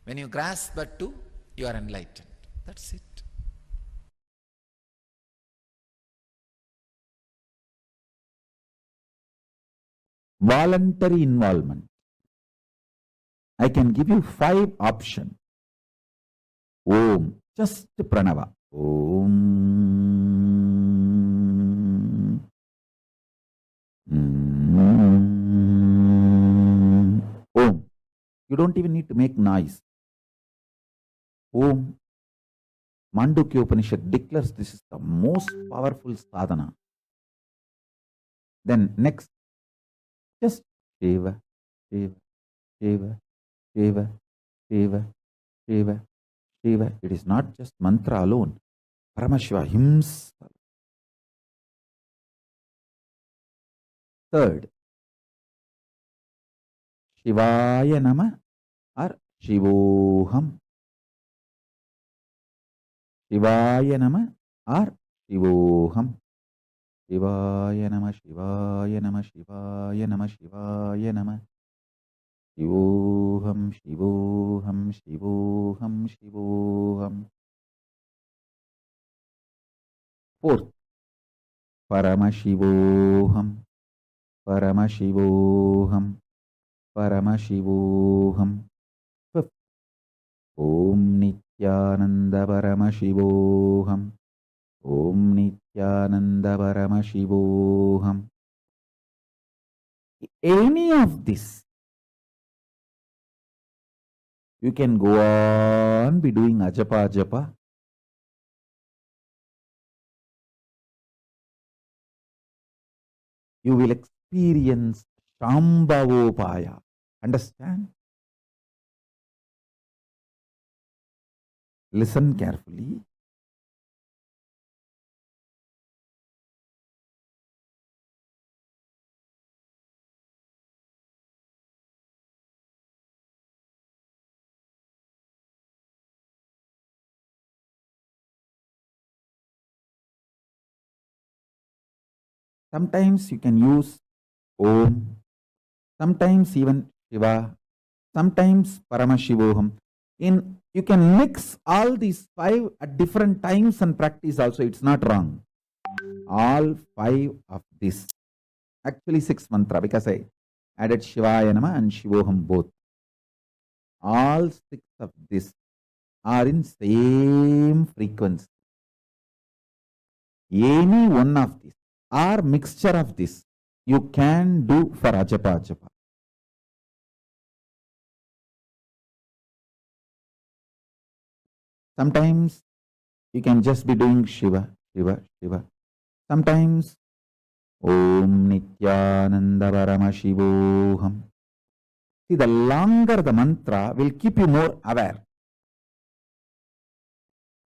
When you grasp that too, you are enlightened. That's it. Voluntary involvement. I can give you 5 options. Om, just pranava. Om. Om. You don't even need to make noise. Om. Mandukya Upanishad declares this is the most powerful sadhana. Then next, just Shiva, Shiva, Shiva, Shiva, Shiva, Shiva, Shiva. It is not just mantra alone. Paramashiva himself. Third, Shivaya Nama or Shivoham. Shivaya Nama or Shivoham. Shivaya Nama, Shivaya Nama, Shivaya Nama, Shivaya Nama. Shivoham, Shivoham, Shivoham, Shivoham. Fourth, Paramashivoham, Paramashivoham, Paramashivoham. Fifth, Om Nithyananda Paramashivoham, Om Nithyananda Paramashivoham. Any of this, you can go on be doing ajapa ajapa. You will experience Shambhavopaya. Understand? Listen carefully. Sometimes you can use Om, sometimes even Shiva, sometimes Paramashivoham. You can mix all these 5 at different times and practice also. It's not wrong. All 5 of this. Actually 6 mantra because I added Shivaya Nama and Shivoham both. All 6 of this are in same frequency. Any one of these or mixture of this you can do for ajapa ajapa. Sometimes you can just be doing Shiva, Shiva, Shiva. Sometimes Om Nithyananda Paramashivoham. See, the longer the mantra will keep you more aware.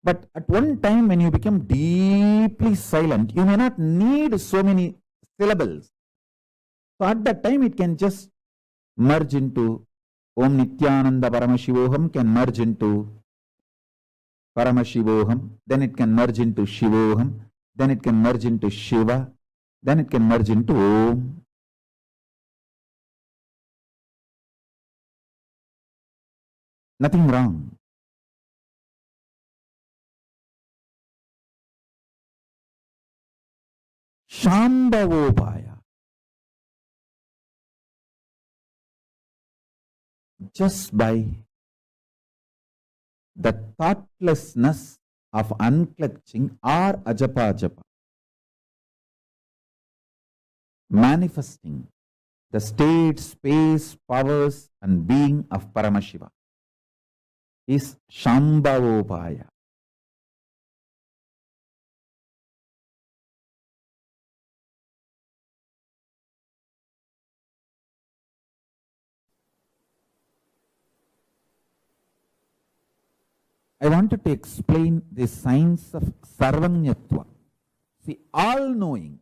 But at one time when you become deeply silent, you may not need so many syllables. So at that time it can just merge into Om Nithyananda Paramashivoham can merge into Paramashivoham, then it can merge into Shivoham, then it can merge into Shiva, then it can merge into Om. Nothing wrong. Shambhavopaya. just by the thoughtlessness of unclutching or ajapa, manifesting the state, space, powers and being of Paramashiva is Shambhavopaya. I wanted to explain the science of Sarvajnatva. See, all-knowing.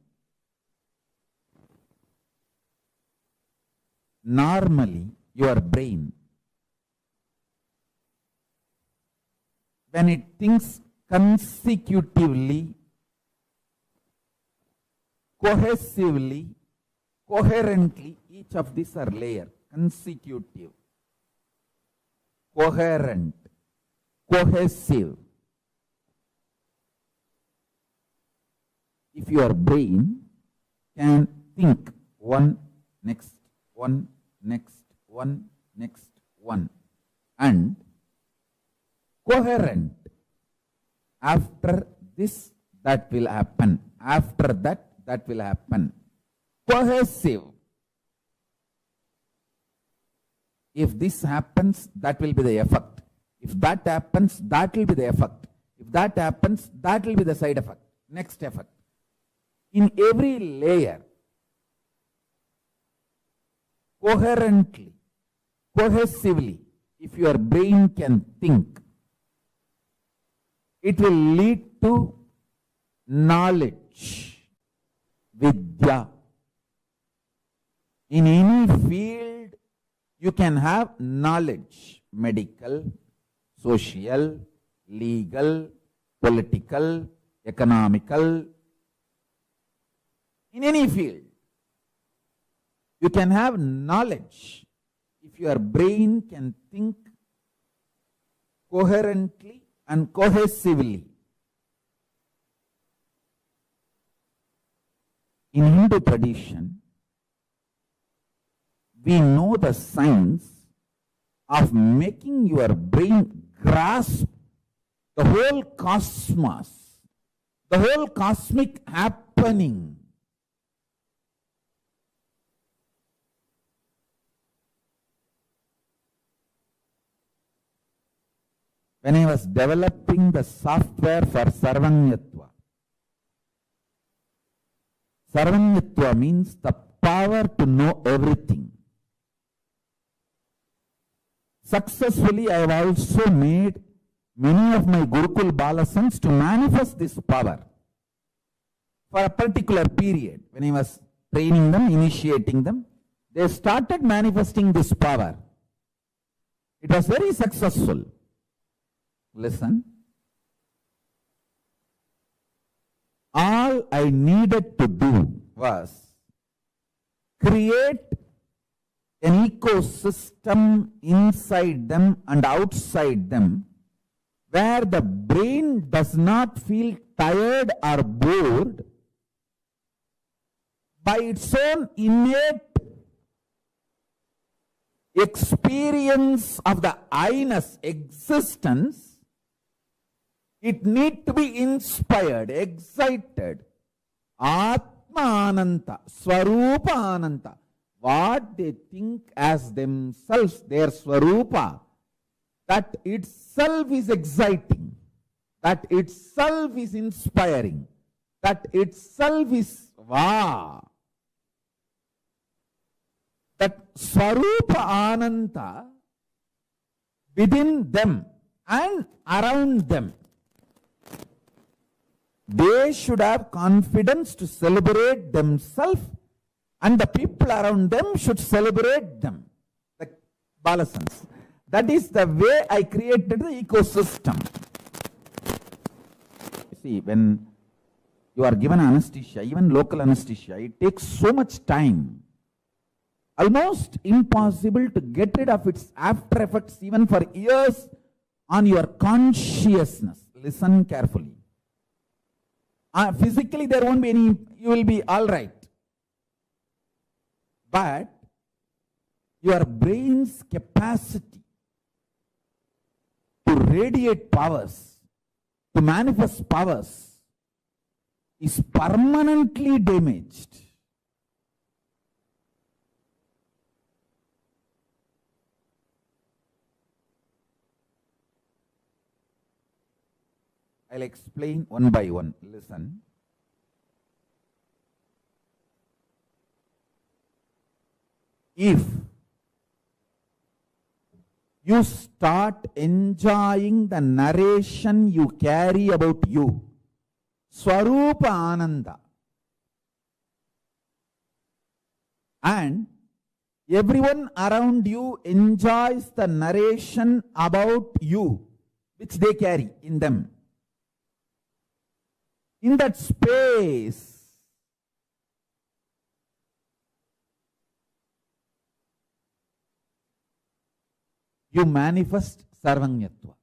Normally, your brain, when it thinks consecutively, cohesively, coherently, each of these are layered, consecutive, coherent, cohesive. If your brain can think one, next one, next one, next one, and coherent, after this that will happen, after that that will happen, cohesive. If this happens, that will be the effect. If that happens, that will be the effect. If that happens, that will be the side effect, next effect. In every layer, coherently, cohesively, if your brain can think, it will lead to knowledge, vidya. In any field, you can have knowledge, medical, social, legal, political, economical. In any field, you can have knowledge if your brain can think coherently and cohesively. In Hindu tradition, we know the science of making your brain grasp the whole cosmos, the whole cosmic happening. When I was developing the software for Sarvajnatva, Sarvajnatva means the power to know everything. Successfully, I have also made many of my Gurukul Balasans to manifest this power for a particular period. When I was training them, initiating them, they started manifesting this power. It was very successful. Listen. All I needed to do was create an ecosystem inside them and outside them where the brain does not feel tired or bored by its own innate experience of the I-ness, existence. It needs to be inspired, excited. Atma Ananta, Swarupa Ananta. What they think as themselves, their Swarupa, that itself is exciting, that itself is inspiring, that itself is wow. That Swarupa Ananta within them and around them, they should have confidence to celebrate themselves, and the people around them should celebrate them, the Balasans. That is the way I created the ecosystem. You see, when you are given anesthesia, even local anesthesia, it takes so much time. Almost impossible to get rid of its after effects even for years on your consciousness. Listen carefully. Physically there won't be any, you will be all right. But your brain's capacity to radiate powers, to manifest powers, is permanently damaged. I'll explain one by one. Listen. If you start enjoying the narration you carry about you, Swarupa Ananda, and everyone around you enjoys the narration about you, which they carry in them. In that space, you manifest Sarvajnatva.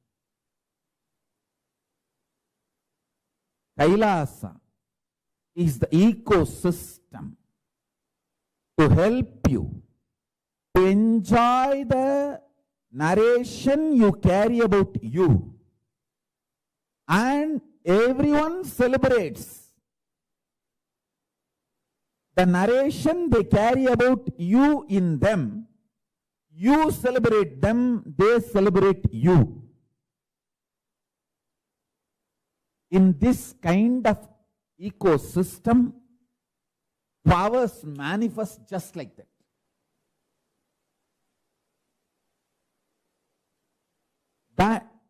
Kailasa is the ecosystem to help you to enjoy the narration you carry about you. And everyone celebrates the narration they carry about you in them. You celebrate them, they celebrate you. In this kind of ecosystem, powers manifest just like that.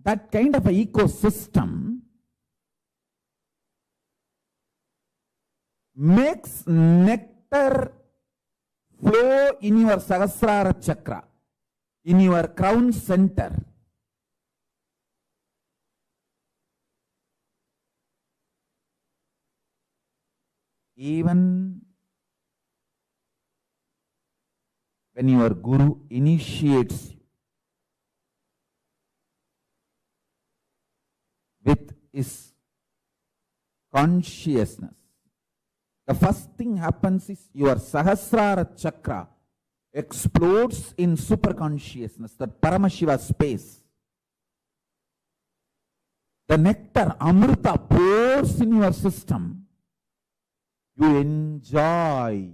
That kind of an ecosystem makes nectar flow in your Sahasrara chakra, in your crown center. Even when your Guru initiates you with his consciousness, the first thing happens is your Sahasrara chakra explodes in superconsciousness, that Paramashiva space. The nectar, Amrita, pours in your system. You enjoy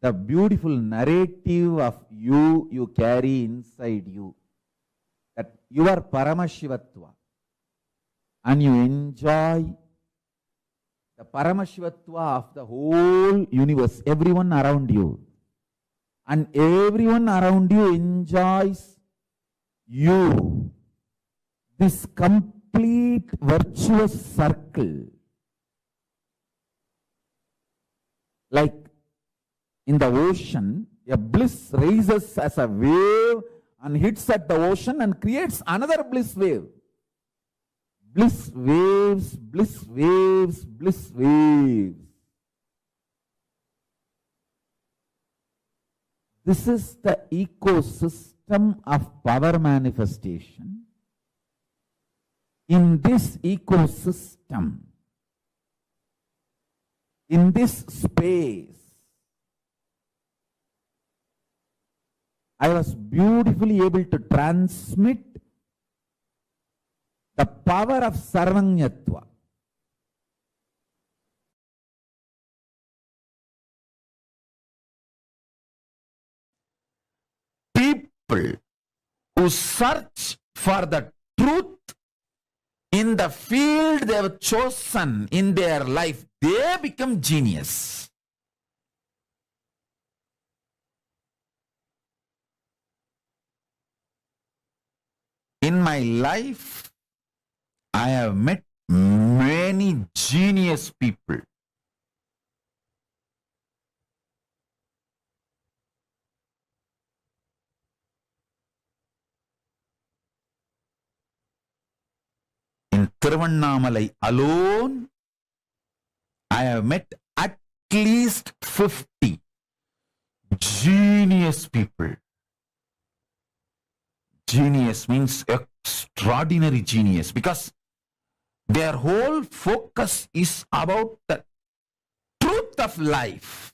the beautiful narrative of you carry inside you. That you are Paramashivatva. And you enjoy the Paramashivatva of the whole universe, everyone around you. And everyone around you enjoys you. This complete virtuous circle. Like in the ocean, a bliss rises as a wave and hits at the ocean and creates another bliss wave. Bliss waves, bliss waves, bliss waves. This is the ecosystem of power manifestation. In this ecosystem, in this space, I was beautifully able to transmit the power of Sarvajnatva. People who search for the truth in the field they have chosen in their life, they become genius. In my life, I have met many genius people. In Tiruvannamalai alone, I have met at least 50 genius people. Genius means extraordinary genius, because their whole focus is about the truth of life.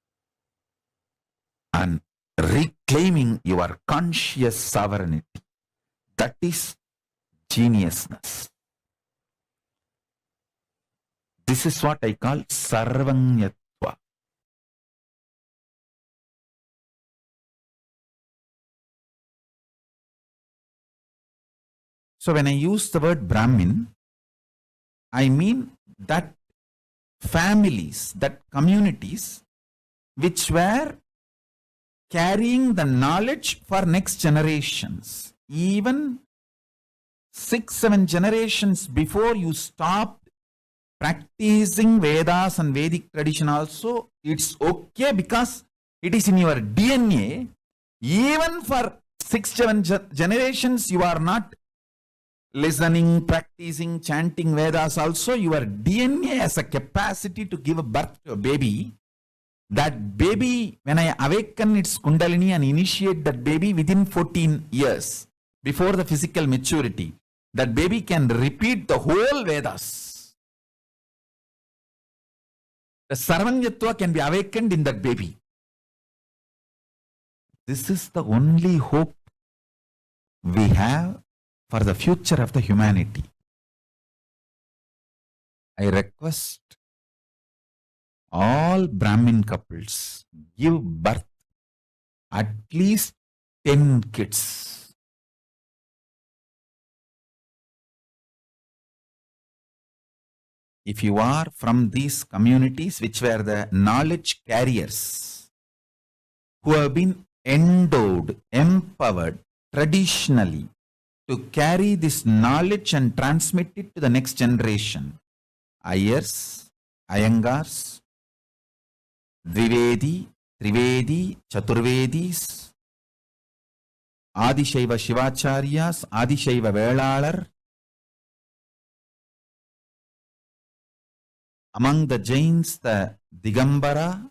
and reclaiming your conscious sovereignty. That is geniusness. This is what I call Sarvajnatva. So when I use the word Brahmin, I mean that families, that communities which were carrying the knowledge for next generations. Even 6-7 generations before you stopped practicing Vedas and Vedic tradition also, it's okay because it is in your DNA. Even for 6-7 generations you are not listening, practicing, chanting Vedas also, your DNA has a capacity to give birth to a baby. That baby, when I awaken its Kundalini and initiate that baby within 14 years, before the physical maturity, that baby can repeat the whole Vedas. The Sarvajnatva can be awakened in that baby. This is the only hope we have for the future of the humanity. I request all Brahmin couples give birth at least 10 kids. If you are from these communities which were the knowledge carriers, who have been endowed, empowered traditionally to carry this knowledge and transmit it to the next generation, Ayers, Iyengars, Dvivedi, Trivedi, Chaturvedis, Adishaiva Shivacharyas, Adishaiva Velalar. Among the Jains, the Digambara.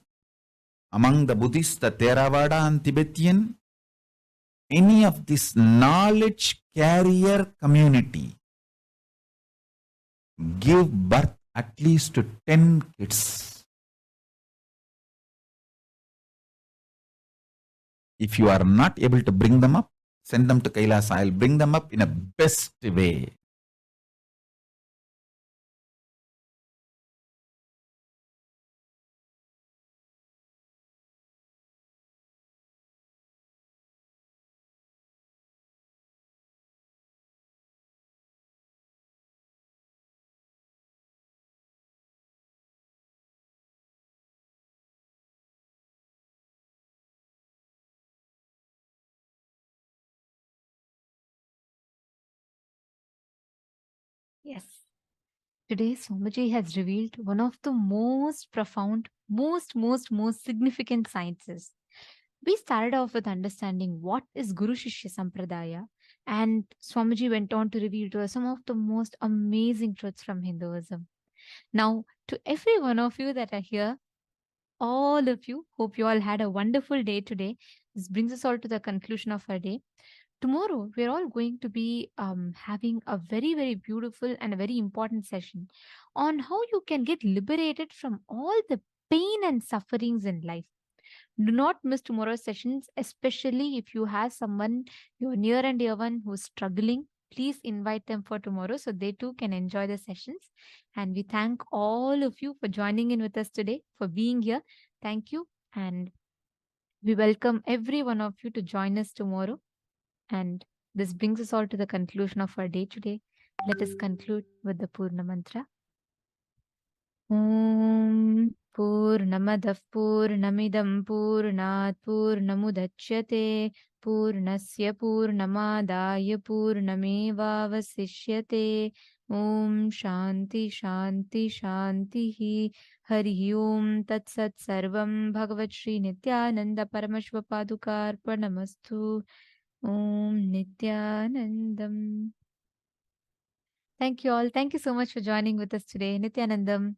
Among the Buddhists, the Theravada and Tibetan. Any of this knowledge carrier community give birth at least to 10 kids. If you are not able to bring them up, send them to Kailasa. I will bring them up in a best way. Yes. Today, Somaji has revealed one of the most profound, most significant sciences. We started off with understanding what is Guru Shishya Sampradaya, and Swamiji went on to reveal to us some of the most amazing truths from Hinduism. Now, to every one of you that are here, all of you, hope you all had a wonderful day today. This brings us all to the conclusion of our day. Tomorrow, we're all going to be having a very beautiful and a very important session on how you can get liberated from all the pain and sufferings in life. Do not miss tomorrow's sessions, especially if you have someone, your near and dear one, who's struggling. Please invite them for tomorrow so they too can enjoy the sessions. And we thank all of you for joining in with us today, for being here. Thank you. And we welcome every one of you to join us tomorrow. And this brings us all to the conclusion of our day today. Let us conclude with the Purna Mantra. Om Purnamadah Purnamidam Purnat Purnamudachyate Purnasya Purnamadaya Purnamevavasishyate. Om Shanti Hari Om Tat Sat Sarvam Bhagavat Shri Nithyananda Paramashiva Padukarpanamastu. Om Nithyanandam. Thank you all. Thank you so much for joining with us today. Nithyanandam.